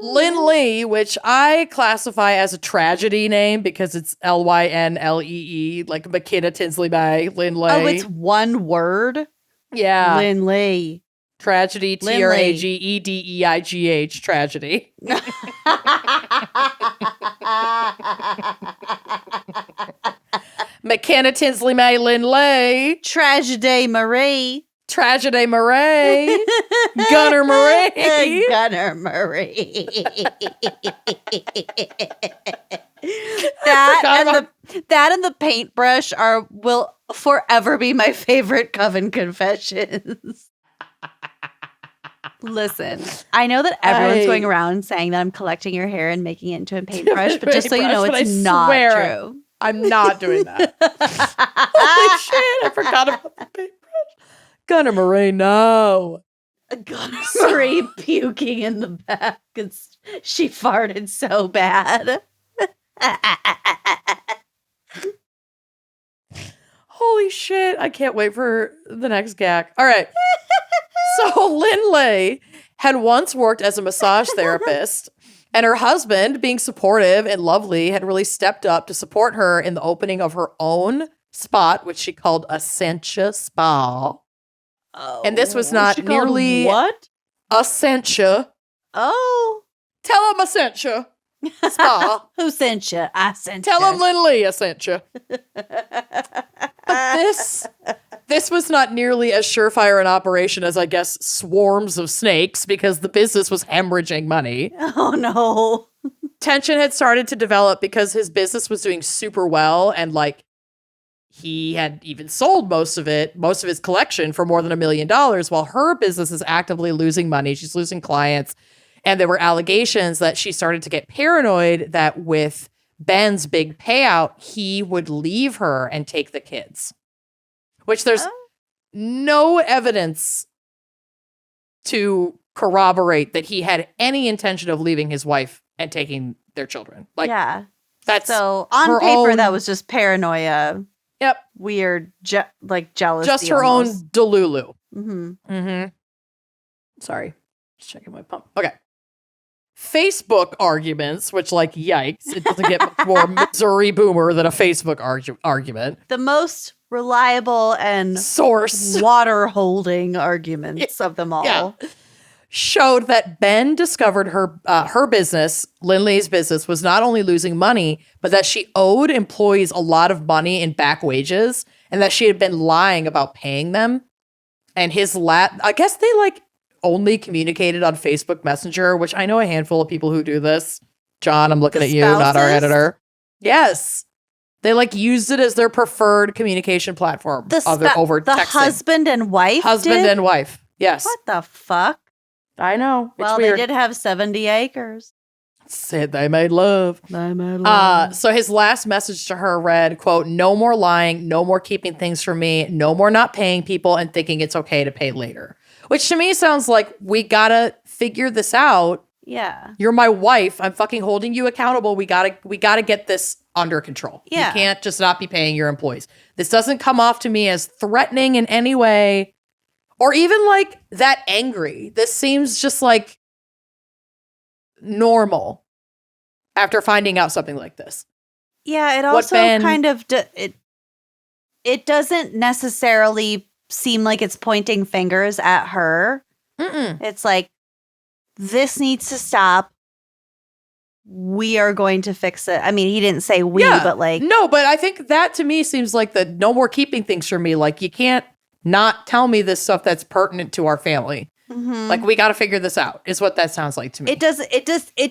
A: Lynn Lee, which I classify as a tragedy name because it's Lynlee, like McKenna Tinsley May, Lynn Lee.
B: Oh, it's one word?
A: Yeah.
B: Lynn Lee.
A: Tragedy, Tragedeigh, tragedy. McKenna Tinsley May, Lynn Lee.
B: Tragedy Marie.
A: Tragedy Murray. Gunner Murray.
B: Gunner Murray. that and the paintbrush will forever be my favorite Coven confessions. Listen, I know that everyone's going around saying that I'm collecting your hair and making it into a paintbrush, but just so you know, it's not true.
A: I'm not doing that. Holy shit, I forgot about the paintbrush. Gunnar Marie, no.
B: Gunnar Marie puking in the back because she farted so bad.
A: Holy shit, I can't wait for the next gag. All right. So Lynn Lay had once worked as a massage therapist, and her husband, being supportive and lovely, had really stepped up to support her in the opening of her own spot, which she called Essentia Spa.
B: Oh,
A: and this was not nearly
B: what?
A: Essentia.
B: Oh.
A: Tell him Essentia Spa.
B: Who sent you? I sent you.
A: Tell him Lynn Lee Essentia. But this was not nearly as surefire an operation as, I guess, swarms of snakes, because the business was hemorrhaging money.
B: Oh, no.
A: Tension had started to develop because his business was doing super well, and like he had even sold most of his collection for more than $1 million, while her business is actively losing money. She's losing clients. And there were allegations that she started to get paranoid that with Ben's big payout, he would leave her and take the kids, which there's no evidence to corroborate that he had any intention of leaving his wife and taking their children. Like,
B: yeah.
A: That's
B: so on paper, that was just paranoia.
A: Yep.
B: Weird, jealousy.
A: Just her
B: almost.
A: own delulu.
B: Mm-hmm.
A: Mm-hmm. Sorry. Just checking my pump. Okay. Facebook arguments, which, like, yikes, it doesn't get much more Missouri boomer than a Facebook argument.
B: The most reliable and
A: source
B: water holding arguments of them all.
A: Yeah. Showed that Ben discovered her business, Lindley's business, was not only losing money, but that she owed employees a lot of money in back wages, and that she had been lying about paying them. And I guess they only communicated on Facebook Messenger, which I know a handful of people who do this. John, I'm looking at you, not our editor. Yes. They used it as their preferred communication platform over texting.
B: The husband and wife
A: and wife. Yes.
B: What the fuck?
A: I know.
B: Well, they did have 70 acres.
A: Said they made love. So his last message to her read, quote, "No more lying, no more keeping things from me, no more not paying people and thinking it's okay to pay later." Which to me sounds like we gotta figure this out.
B: Yeah.
A: You're my wife. I'm fucking holding you accountable. We gotta get this under control.
B: Yeah.
A: You can't just not be paying your employees. This doesn't come off to me as threatening in any way, or even that angry. This seems just normal after finding out something like this.
B: Yeah, it also kind of it doesn't necessarily seem like it's pointing fingers at her.
A: Mm-mm.
B: It's like, this needs to stop. We are going to fix it. I mean, he didn't say we, but
A: no, but I think that to me seems like the no more keeping things from me. You can't not tell me this stuff that's pertinent to our family.
B: Mm-hmm.
A: We got to figure this out is what that sounds like to me.
B: It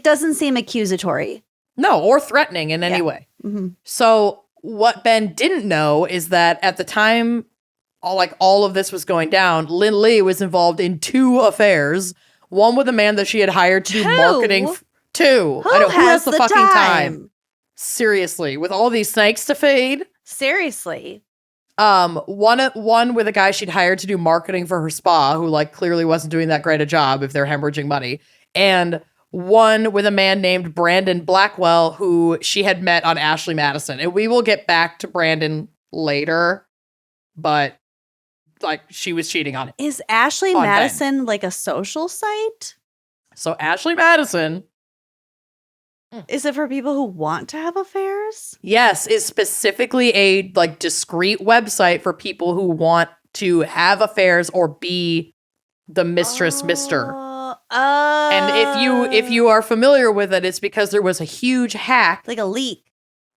B: doesn't seem accusatory.
A: No, or threatening in any way.
B: Mm-hmm.
A: So what Ben didn't know is that at the time all of this was going down, Lynn Lee was involved in 2 affairs. One with a man that she had hired to do marketing. 2.
B: Who
A: I know,
B: has
A: who has the fucking time? Seriously, with all these snakes to feed?
B: Seriously.
A: One with a guy she'd hired to do marketing for her spa, who clearly wasn't doing that great a job if they're hemorrhaging money. And one with a man named Brandon Blackwell, who she had met on Ashley Madison. And we will get back to Brandon later, but she was cheating on him.
B: Is Ashley Madison a social site?
A: So Ashley Madison,
B: is it for people who want to have affairs?
A: Yes, is specifically a discreet website for people who want to have affairs or be the mistress, mister. And if you are familiar with it, it's because there was a huge hack,
B: a leak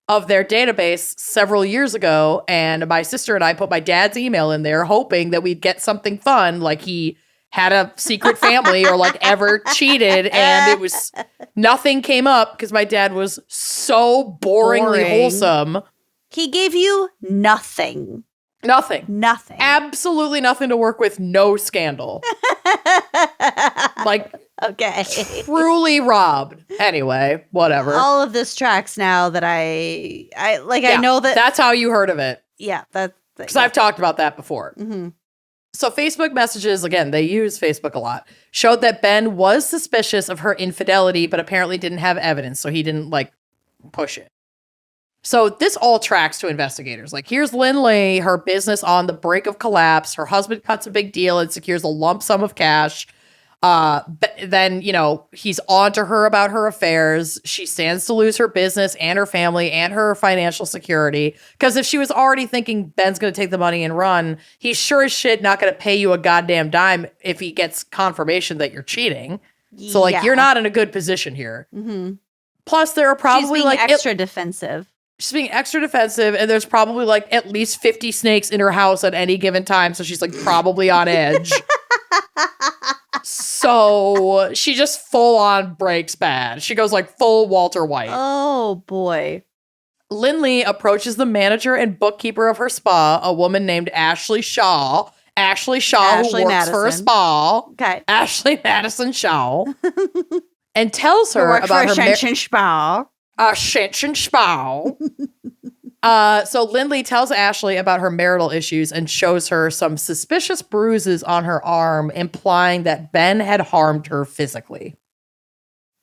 A: of their database several years ago, and my sister and I put my dad's email in there hoping that we'd get something fun, he had a secret family or ever cheated, and it was nothing came up because my dad was so boring. Wholesome.
B: He gave you nothing.
A: Nothing.
B: Nothing.
A: Absolutely nothing to work with. No scandal. Like,
B: okay.
A: truly robbed. Anyway, whatever.
B: All of this tracks now that I know that.
A: That's how you heard of it.
B: Yeah.
A: Because I've talked about that before.
B: Mm-hmm.
A: So Facebook messages, again, they use Facebook a lot, showed that Ben was suspicious of her infidelity, but apparently didn't have evidence. So he didn't push it. So this all tracks to investigators. Like, here's Lindley, her business on the brink of collapse. Her husband cuts a big deal and secures a lump sum of cash. Then, he's on to her about her affairs. She stands to lose her business and her family and her financial security. Because if she was already thinking Ben's going to take the money and run, he's sure as shit not going to pay you a goddamn dime if he gets confirmation that you're cheating. So, you're not in a good position here.
B: Mm-hmm.
A: Plus, there are probably
B: She's being extra defensive.
A: She's being extra defensive, and there's probably at least 50 snakes in her house at any given time. So she's probably on edge. So she just full on breaks bad. She goes full Walter White.
B: Oh boy.
A: Lindley approaches the manager and bookkeeper of her spa, a woman named Ashley Shaw. Ashley Shaw, who works for a spa.
B: Okay.
A: Ashley Madison Shaw. And tells her about her
B: spa.
A: So Lindley tells Ashley about her marital issues and shows her some suspicious bruises on her arm, implying that Ben had harmed her physically.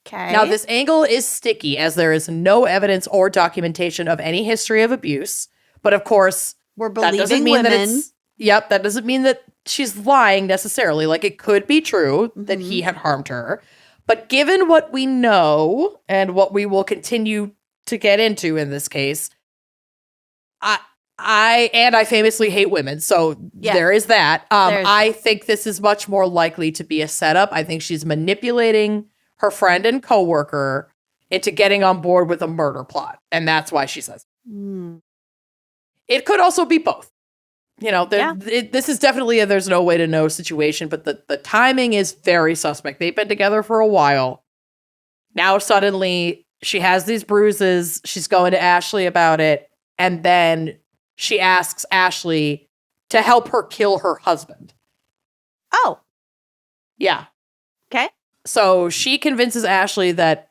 B: Okay.
A: Now, this angle is sticky as there is no evidence or documentation of any history of abuse. But of course,
B: we're believing women.
A: That doesn't mean that she's lying necessarily. It could be true that he had harmed her. But given what we know and what we will continue to get into in this case, I famously hate women. So there is that. I think this is much more likely to be a setup. I think she's manipulating her friend and coworker into getting on board with a murder plot. And that's why she says it could also be both. This is definitely a there's no way to know situation, but the timing is very suspect. They've been together for a while. Now suddenly she has these bruises. She's going to Ashley about it. And then she asks Ashley to help her kill her husband.
B: Oh.
A: Yeah.
B: Okay.
A: So she convinces Ashley that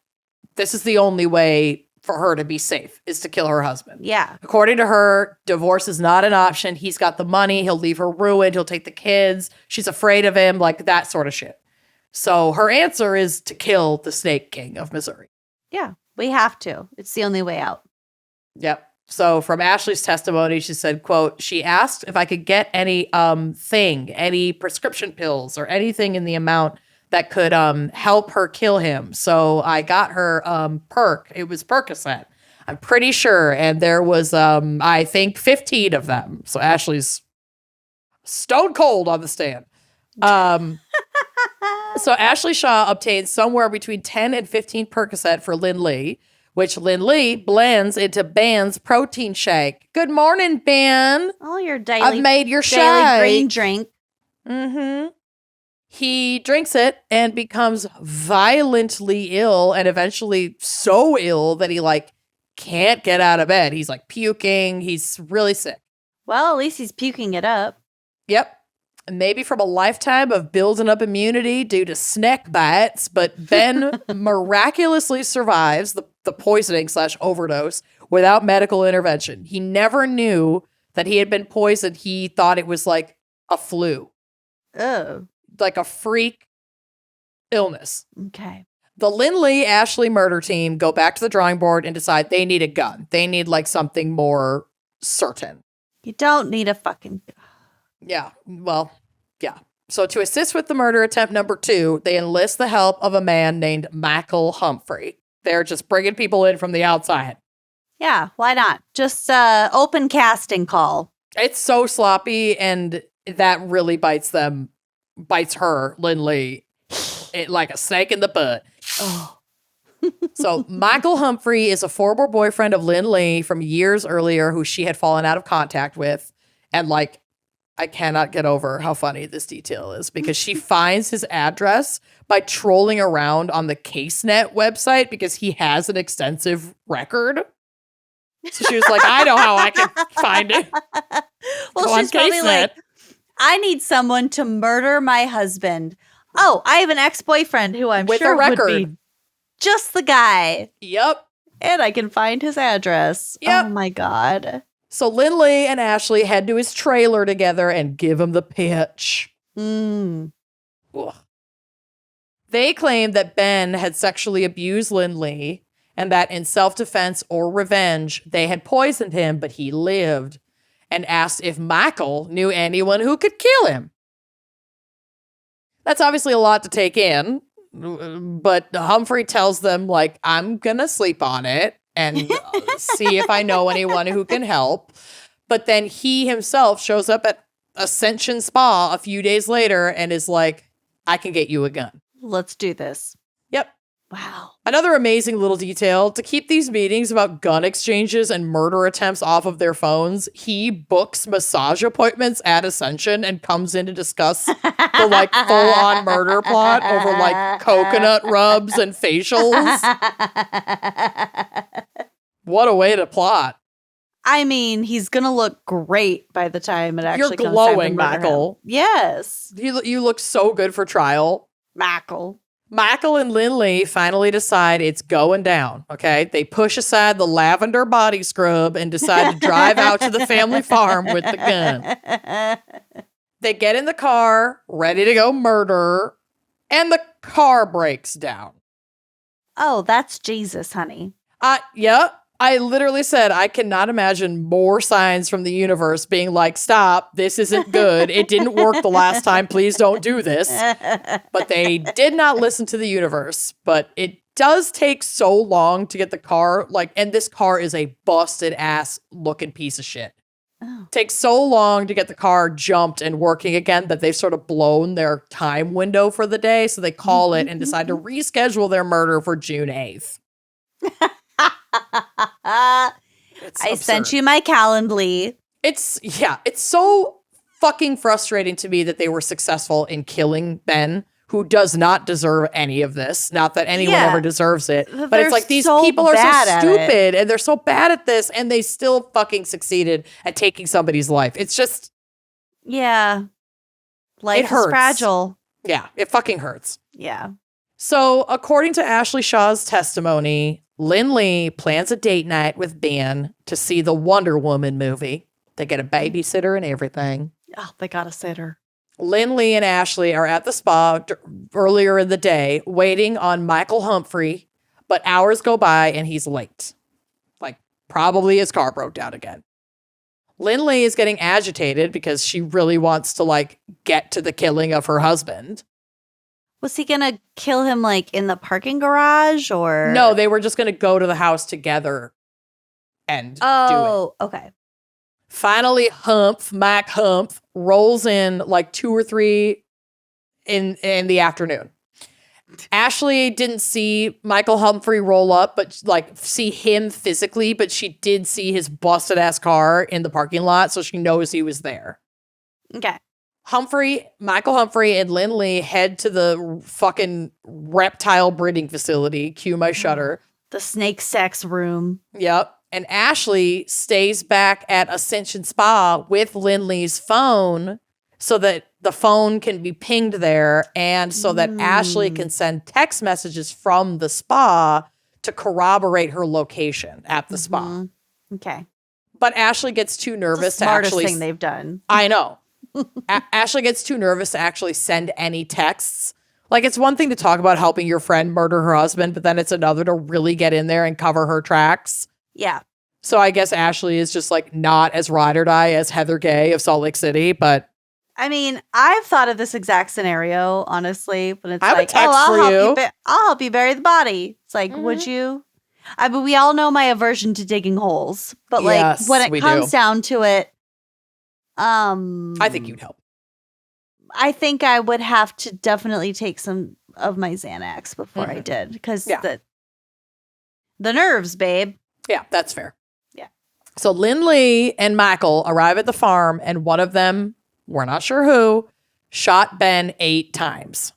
A: this is the only way for her to be safe, is to kill her husband.
B: Yeah.
A: According to her, divorce is not an option. He's got the money. He'll leave her ruined. He'll take the kids. She's afraid of him, that sort of shit. So her answer is to kill the Snake King of Missouri.
B: Yeah, we have to. It's the only way out.
A: Yep. So from Ashley's testimony, she said, quote, she asked if I could get any any prescription pills or anything in the amount that could help her kill him. So I got her Perk. It was Percocet, I'm pretty sure. And there was, I think, 15 of them. So Ashley's stone cold on the stand. So Ashley Shaw obtained somewhere between 10 and 15 Percocet for Lindley, which Lindley blends into Ben's protein shake. Good morning, Ben.
B: Oh, your daily,
A: I've made your
B: daily green drink.
A: Mm-hmm. He drinks it and becomes violently ill, and eventually so ill that he can't get out of bed. He's puking. He's really sick.
B: Well, at least he's puking it up.
A: Yep. Maybe from a lifetime of building up immunity due to snake bites, but Ben miraculously survives the poisoning / overdose without medical intervention. He never knew that he had been poisoned. He thought it was a flu.
B: Oh.
A: A freak illness.
B: Okay.
A: The Lindley-Ashley murder team go back to the drawing board and decide they need a gun. They need something more certain.
B: You don't need a fucking gun.
A: Yeah. Well, yeah. So to assist with the murder attempt number 2, they enlist the help of a man named Michael Humphrey. They're just bringing people in from the outside.
B: Yeah, why not? Just open casting call.
A: It's so sloppy, and that really bites her, Lindley, like a snake in the butt.
B: Oh.
A: So Michael Humphrey is a former boyfriend of Lindley from years earlier who she had fallen out of contact with. And I cannot get over how funny this detail is because she finds his address by trolling around on the CaseNet website because he has an extensive record. So she was like, I know how I can find it.
B: Well,
A: Go on
B: she's probably
A: CaseNet.
B: like, I need someone to murder my husband. Oh, I have an ex-boyfriend who I'm
A: With
B: sure
A: a record.
B: would be just the guy.
A: Yep.
B: And I can find his address.
A: Yep.
B: Oh my God.
A: So Lindley and Ashley head to his trailer together and give him the pitch.
B: Mm.
A: Ugh. They claimed that Ben had sexually abused Lindley and that in self-defense or revenge, they had poisoned him, but he lived, and asked if Michael knew anyone who could kill him. That's obviously a lot to take in, but Humphrey tells them, like, I'm gonna sleep on it and see if I know anyone who can help. But then he himself shows up at Ascension Spa a few days later and is like, I can get you a gun.
B: Let's do this.
A: Yep.
B: Wow.
A: Another amazing little detail, to keep these meetings about gun exchanges and murder attempts off of their phones, he books massage appointments at Ascension and comes in to discuss the like full-on murder plot over like coconut rubs and facials. What a way to plot.
B: I mean, he's going to look great by the time it actually
A: You're
B: comes
A: glowing,
B: time to murder
A: Michael.
B: him. Yes.
A: You look so good for trial.
B: Michael.
A: Michael and Lindley finally decide it's going down, okay? They push aside the lavender body scrub and decide to drive out to the family farm with the gun. They get in the car, ready to go murder, and the car breaks down.
B: Oh, that's Jesus, honey.
A: Yeah, I literally said I cannot imagine more signs from the universe being like, stop, this isn't good. It didn't work the last time. Please don't do this. But they did not listen to the universe. But it does take so long to get the car, and this car is a busted ass looking piece of shit.
B: Oh.
A: Takes so long to get the car jumped and working again that they've sort of blown their time window for the day. So they call it and decide to reschedule their murder for June 8th.
B: I sent you my Calendly.
A: It's so fucking frustrating to me that they were successful in killing Ben, who does not deserve any of this. Not that anyone ever deserves it. But it's like these people are so stupid and they're so bad at this and they still fucking succeeded at taking somebody's life. It's just...
B: Yeah. Life is fragile.
A: Yeah, it fucking hurts.
B: Yeah.
A: So, according to Ashley Shaw's testimony, Lindley plans a date night with Ben to see the Wonder Woman movie. They get a babysitter and everything.
B: Oh, they got a sitter.
A: Lindley and Ashley are at the spa earlier in the day, waiting on Michael Humphrey, but hours go by and he's late. Like, probably his car broke down again. Lindley is getting agitated because she really wants to, get to the killing of her husband.
B: Was he gonna kill him, in the parking garage, or?
A: No, they were just gonna go to the house together and do it.
B: Oh, okay.
A: Finally, Mike Humph, rolls in 2 or 3 in the afternoon. Ashley didn't see Michael Humphrey roll up, but see him physically, but she did see his busted ass car in the parking lot, so she knows he was there.
B: Okay.
A: Michael Humphrey and Lindley head to the fucking reptile breeding facility. Cue my shutter.
B: The snake sex room.
A: Yep. And Ashley stays back at Ascension Spa with Lindley's phone so that the phone can be pinged there and so that Ashley can send text messages from the spa to corroborate her location at the spa.
B: Okay.
A: But Ashley gets too nervous to actually...
B: Smartest thing they've done.
A: I know. Ashley gets too nervous to actually send any texts. It's one thing to talk about helping your friend murder her husband, but then it's another to really get in there and cover her tracks.
B: Yeah.
A: So I guess Ashley is just not as ride or die as Heather Gay of Salt Lake City, but...
B: I mean, I've thought of this exact scenario, honestly, but it's
A: I'll
B: help you bury the body. It's would you? I mean, we all know my aversion to digging holes, but
A: yes,
B: when it comes down to it,
A: I think you'd help.
B: I think I would have to definitely take some of my Xanax before I did, because the nerves, babe.
A: Yeah, that's fair.
B: Yeah.
A: So Lindley and Michael arrive at the farm, and one of them, we're not sure who, shot Ben 8 times.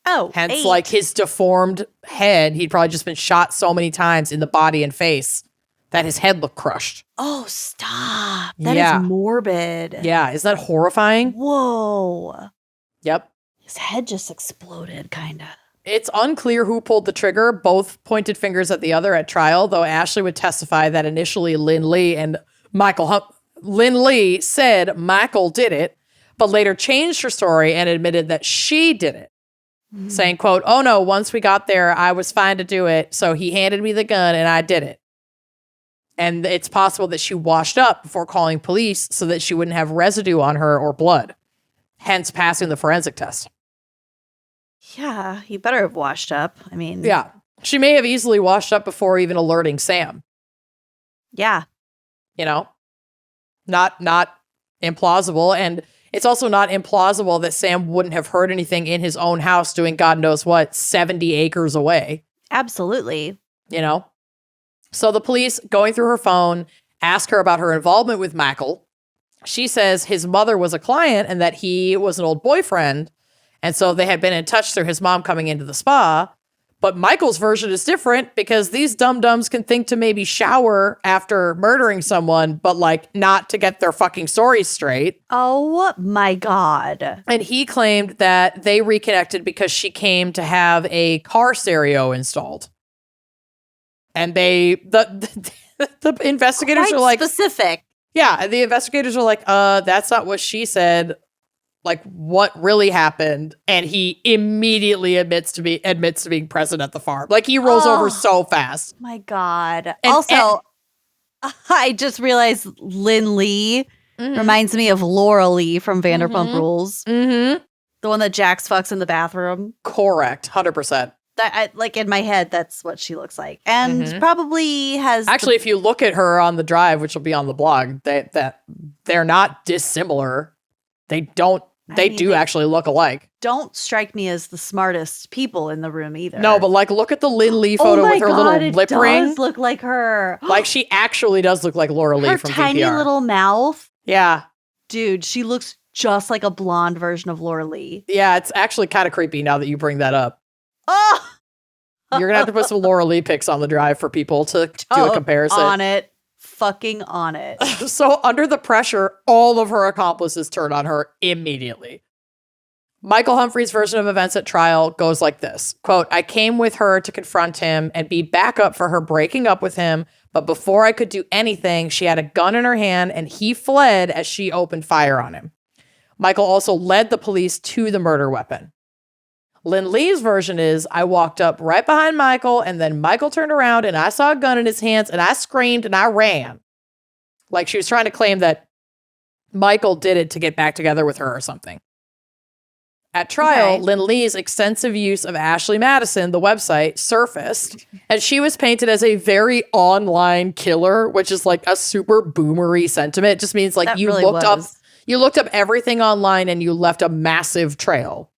B: Oh,
A: hence
B: 8.
A: His deformed head. He'd probably just been shot so many times in the body and face that his head looked crushed.
B: Oh, stop. That is morbid.
A: Yeah, is that horrifying?
B: Whoa.
A: Yep.
B: His head just exploded, kind of.
A: It's unclear who pulled the trigger. Both pointed fingers at the other at trial, though Ashley would testify that initially Lynn Lee said Michael did it, but later changed her story and admitted that she did it. Saying, quote, "Oh no, once we got there, I was fine to do it. So he handed me the gun and I did it." And it's possible that she washed up before calling police so that she wouldn't have residue on her or blood, hence passing the forensic test.
B: Yeah, he better have washed up. I mean,
A: yeah, she may have easily washed up before even alerting Sam.
B: Yeah.
A: You know, not implausible. And it's also not implausible that Sam wouldn't have heard anything in his own house doing God knows what, 70 acres away.
B: Absolutely.
A: You know? So the police, going through her phone, ask her about her involvement with Michael. She says his mother was a client and that he was an old boyfriend. And so they had been in touch through his mom coming into the spa. But Michael's version is different because these dum-dums can think to maybe shower after murdering someone, but like not to get their fucking stories straight.
B: Oh my God.
A: And he claimed that they reconnected because she came to have a car stereo installed. And the investigators
B: Quite
A: are like
B: specific.
A: Yeah, the investigators are like, that's not what she said. Like, what really happened? And he immediately admits to being present at the farm. Like, he rolls over so fast.
B: My God. Also, I just realized Lynn Lee reminds me of Laura Lee from Vanderpump Rules. Mm-hmm. The one that Jax fucks in the bathroom.
A: Correct. 100%.
B: Like in my head, that's what she looks like. And probably has...
A: Actually, if you look at her on the drive, which will be on the blog, they're not dissimilar. They do actually look alike.
B: Don't strike me as the smartest people in the room either.
A: No, but like look at the Lynn Lee photo with her little lip ring.
B: It does look like her.
A: Like she actually does look like Laura Lee from
B: tiny
A: VPR.
B: Little mouth.
A: Yeah.
B: Dude, she looks just like a blonde version of Laura Lee.
A: Yeah, it's actually kind of creepy now that you bring that up.
B: Oh!
A: You're going to have to put some Laura Lee pics on the drive for people to do a comparison.
B: On it. Fucking on it.
A: So under the pressure, all of her accomplices turn on her immediately. Michael Humphrey's version of events at trial goes like this. Quote, "I came with her to confront him and be backup for her breaking up with him. But before I could do anything, she had a gun in her hand and he fled as she opened fire on him. Michael also led the police to the murder weapon. Lynn Lee's version is, I walked up right behind Michael and then Michael turned around and I saw a gun in his hands and I screamed and I ran." Like she was trying to claim that Michael did it to get back together with her or something. At trial, Lynn Lee's extensive use of Ashley Madison, the website, surfaced, and she was painted as a very online killer, which is like a super boomery sentiment. It just means like you looked up everything online and you left a massive trail.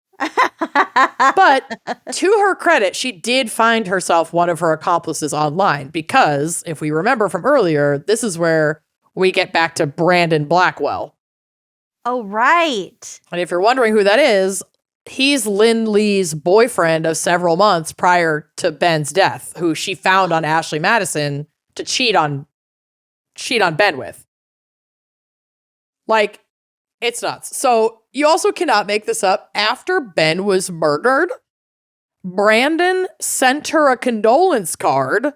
A: But to her credit, she did find herself one of her accomplices online because, if we remember from earlier, this is where we get back to Brandon Blackwell.
B: Oh, right.
A: And if you're wondering who that is, he's Lynn Lee's boyfriend of several months prior to Ben's death, who she found on Ashley Madison to cheat on Ben with. Like, it's nuts. So you also cannot make this up. After Ben was murdered, Brandon sent her a condolence card,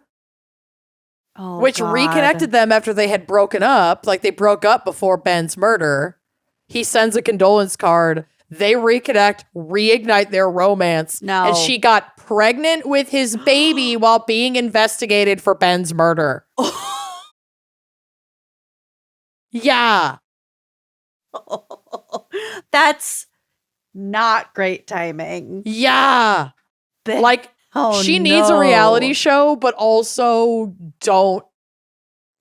A: which reconnected them after they had broken up. Like they broke up before Ben's murder. He sends a condolence card. They reconnect, reignite their romance.
B: No.
A: And she got pregnant with his baby while being investigated for Ben's murder. Yeah.
B: That's not great timing.
A: Yeah. Like, she needs a reality show, but also don't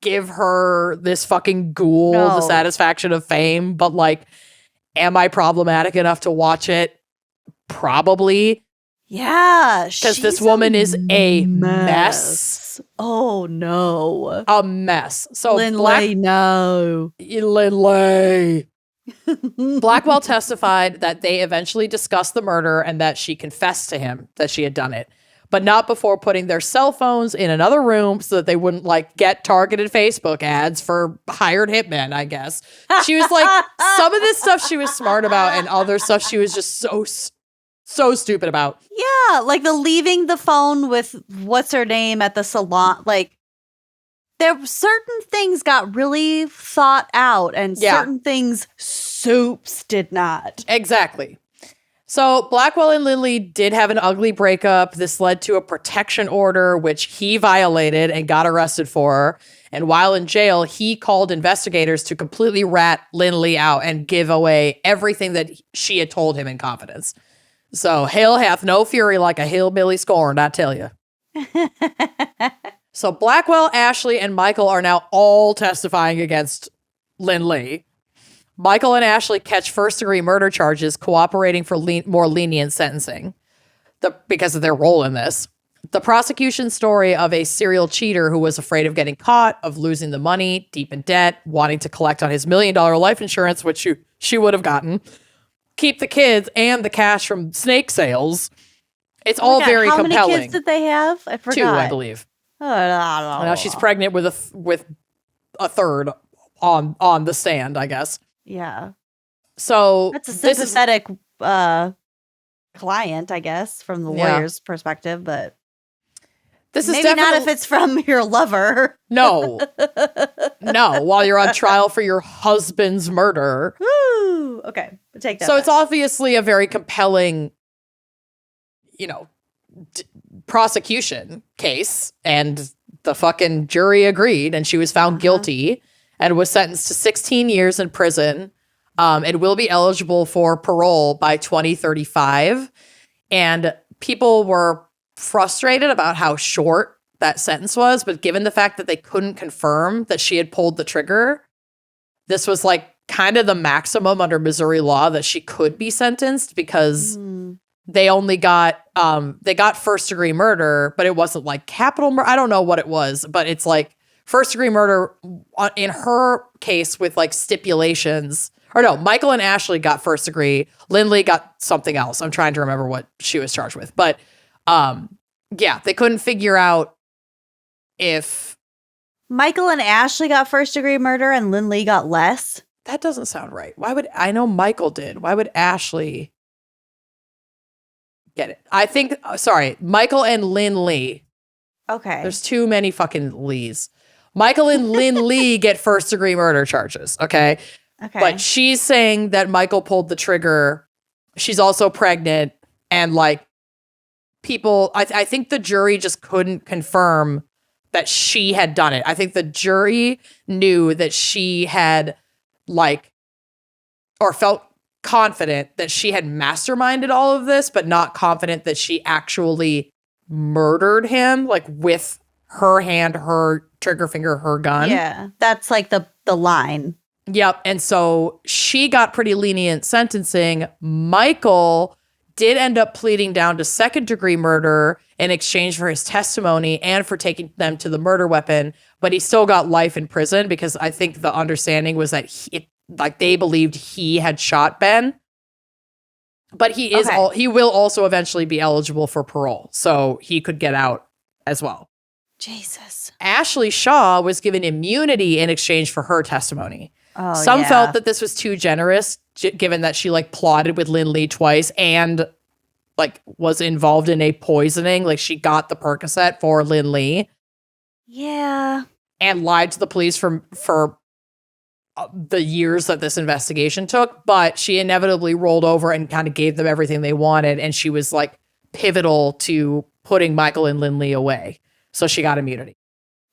A: give her this fucking ghoul the satisfaction of fame. But like, am I problematic enough to watch it? Probably.
B: Yeah.
A: Because this woman is a mess.
B: Oh, no.
A: A mess. So
B: Lynn Lee, no.
A: Lynn Lee. Blackwell testified that they eventually discussed the murder and that she confessed to him that she had done it. but not before putting their cell phones in another room so that they wouldn't like get targeted Facebook ads for hired hitmen, I guess. She was like, some of this stuff she was smart about and other stuff she was just so stupid about.
B: Yeah, like the leaving the phone with what's her name at the salon. Like, there certain things got really thought out and certain things Soups did not.
A: Exactly. So Blackwell and Lindley did have an ugly breakup. This led to a protection order, which he violated and got arrested for. And while in jail, he called investigators to completely rat Lindley out and give away everything that she had told him in confidence. So hell hath no fury like a hillbilly scorned, I tell you. So Blackwell, Ashley, and Michael are now all testifying against Lindley. Michael and Ashley catch first-degree murder charges, cooperating for more lenient sentencing because of their role in this. The prosecution's story of a serial cheater who was afraid of getting caught, of losing the money, deep in debt, wanting to collect on his $1 million life insurance, which she would have gotten, keep the kids and the cash from snake sales. It's all very compelling.
B: How many kids did they have? I forgot.
A: 2, I believe. Now she's pregnant with a third on the stand, I guess.
B: Yeah.
A: So
B: that's a sympathetic client, I guess, from the lawyer's perspective, but
A: this is
B: maybe not if it's from your lover.
A: No. No, while you're on trial for your husband's murder.
B: Woo! Okay, take that.
A: So it's obviously a very compelling, prosecution case, and the fucking jury agreed, and she was found guilty and was sentenced to 16 years in prison. It will be eligible for parole by 2035. And people were frustrated about how short that sentence was, but given the fact that they couldn't confirm that she had pulled the trigger, this was like kind of the maximum under Missouri law that she could be sentenced, because they only got first degree murder, but it wasn't like capital murder. I don't know what it was, but it's like first degree murder in her case with like stipulations. Or no, Michael and Ashley got first degree. Lindley got something else. I'm trying to remember what she was charged with. But they couldn't figure out if
B: Michael and Ashley got first degree murder and Lindley got less.
A: That doesn't sound right. I know Michael did. Why would Ashley get it? I think, Michael and Lindley.
B: Okay.
A: There's too many fucking Lees. Michael and Lindley get first degree murder charges. Okay.
B: Okay.
A: But she's saying that Michael pulled the trigger. She's also pregnant. And like people, I think the jury just couldn't confirm that she had done it. I think the jury knew that she had or felt confident that she had masterminded all of this, but not confident that she actually murdered him, like with her hand, her trigger finger, her gun.
B: Yeah, that's like the line.
A: Yep. And so she got pretty lenient sentencing. Michael did end up pleading down to second degree murder in exchange for his testimony and for taking them to the murder weapon, but he still got life in prison because I think the understanding was that they believed he had shot Ben. But he will also eventually be eligible for parole, so he could get out as well.
B: Jesus.
A: Ashley Shaw was given immunity in exchange for her testimony. Some felt that this was too generous, given that she plotted with Lindley twice and was involved in a poisoning. Like she got the Percocet for Lindley.
B: Yeah.
A: And lied to the police for the years that this investigation took, but she inevitably rolled over and kind of gave them everything they wanted, and she was pivotal to putting Michael and Lindley away. So she got immunity.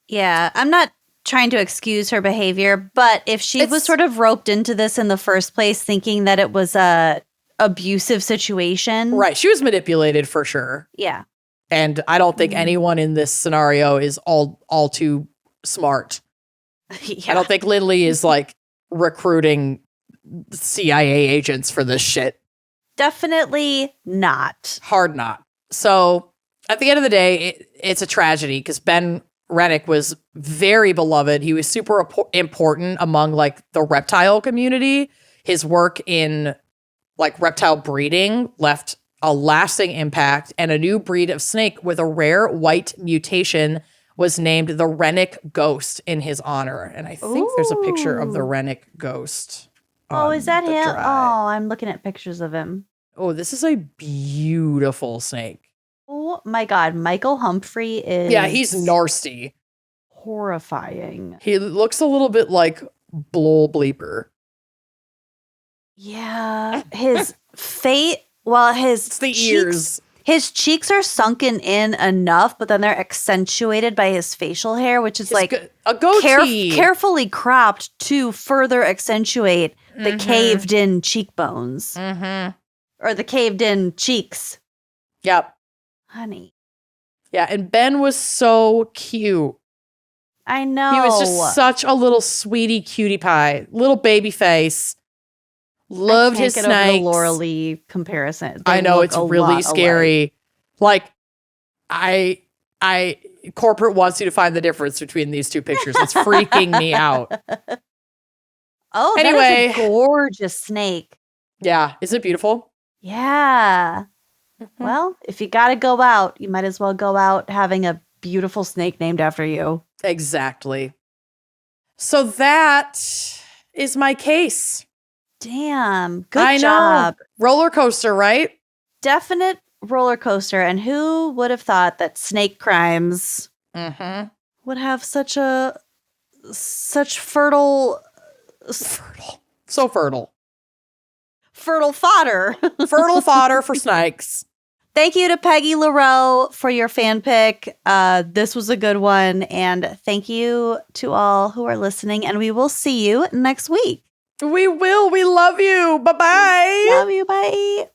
B: Yeah, I'm not trying to excuse her behavior, but if she was sort of roped into this in the first place thinking that it was a abusive situation.
A: Right, she was manipulated for sure.
B: Yeah.
A: And I don't think anyone in this scenario is all too smart. Yeah. I don't think Lindley is recruiting CIA agents for this shit.
B: Definitely not. Hard not.
A: So at the end of the day, it's a tragedy because Ben Renick was very beloved. He was super important among the reptile community. His work in reptile breeding left a lasting impact, and a new breed of snake with a rare white mutation was named the Renick Ghost in his honor. And I think there's a picture of the
B: Ooh.
A: Renick Ghost.
B: Oh, is that
A: the
B: him?
A: drive.
B: Oh, I'm looking at pictures of him.
A: Oh, this is a beautiful snake.
B: Oh my God. Michael Humphrey is.
A: Yeah, he's nasty.
B: Horrifying.
A: He looks a little bit like Blol Bleeper.
B: Yeah. His fate. Well,
A: It's the ears.
B: His cheeks are sunken in enough, but then they're accentuated by his facial hair, which is like
A: a goatee.
B: Carefully cropped to further accentuate the caved in cheekbones. Or the caved in cheeks.
A: Yep.
B: Honey.
A: Yeah, and Ben was so cute.
B: I know.
A: He was just such a little sweetie cutie pie, little baby face. Loved his snakes.
B: Over the Laura Lee comparison.
A: I know, it's really scary. Like, corporate wants you to find the difference between these two pictures. It's freaking me out.
B: Oh,
A: anyway,
B: that is a gorgeous snake.
A: Yeah, isn't it beautiful?
B: Yeah. Well, if you got to go out, you might as well go out having a beautiful snake named after you.
A: Exactly. So that is my case.
B: Damn. Good job.
A: Roller coaster, right?
B: Definite roller coaster. And who would have thought that snake crimes would have such fertile.
A: So fertile.
B: Fertile fodder.
A: Fertile fodder for snakes.
B: Thank you to Peggy LaRoe for your fan pick. This was a good one. And thank you to all who are listening. And we will see you next week.
A: We will. We love you. Bye-bye.
B: Love you. Bye.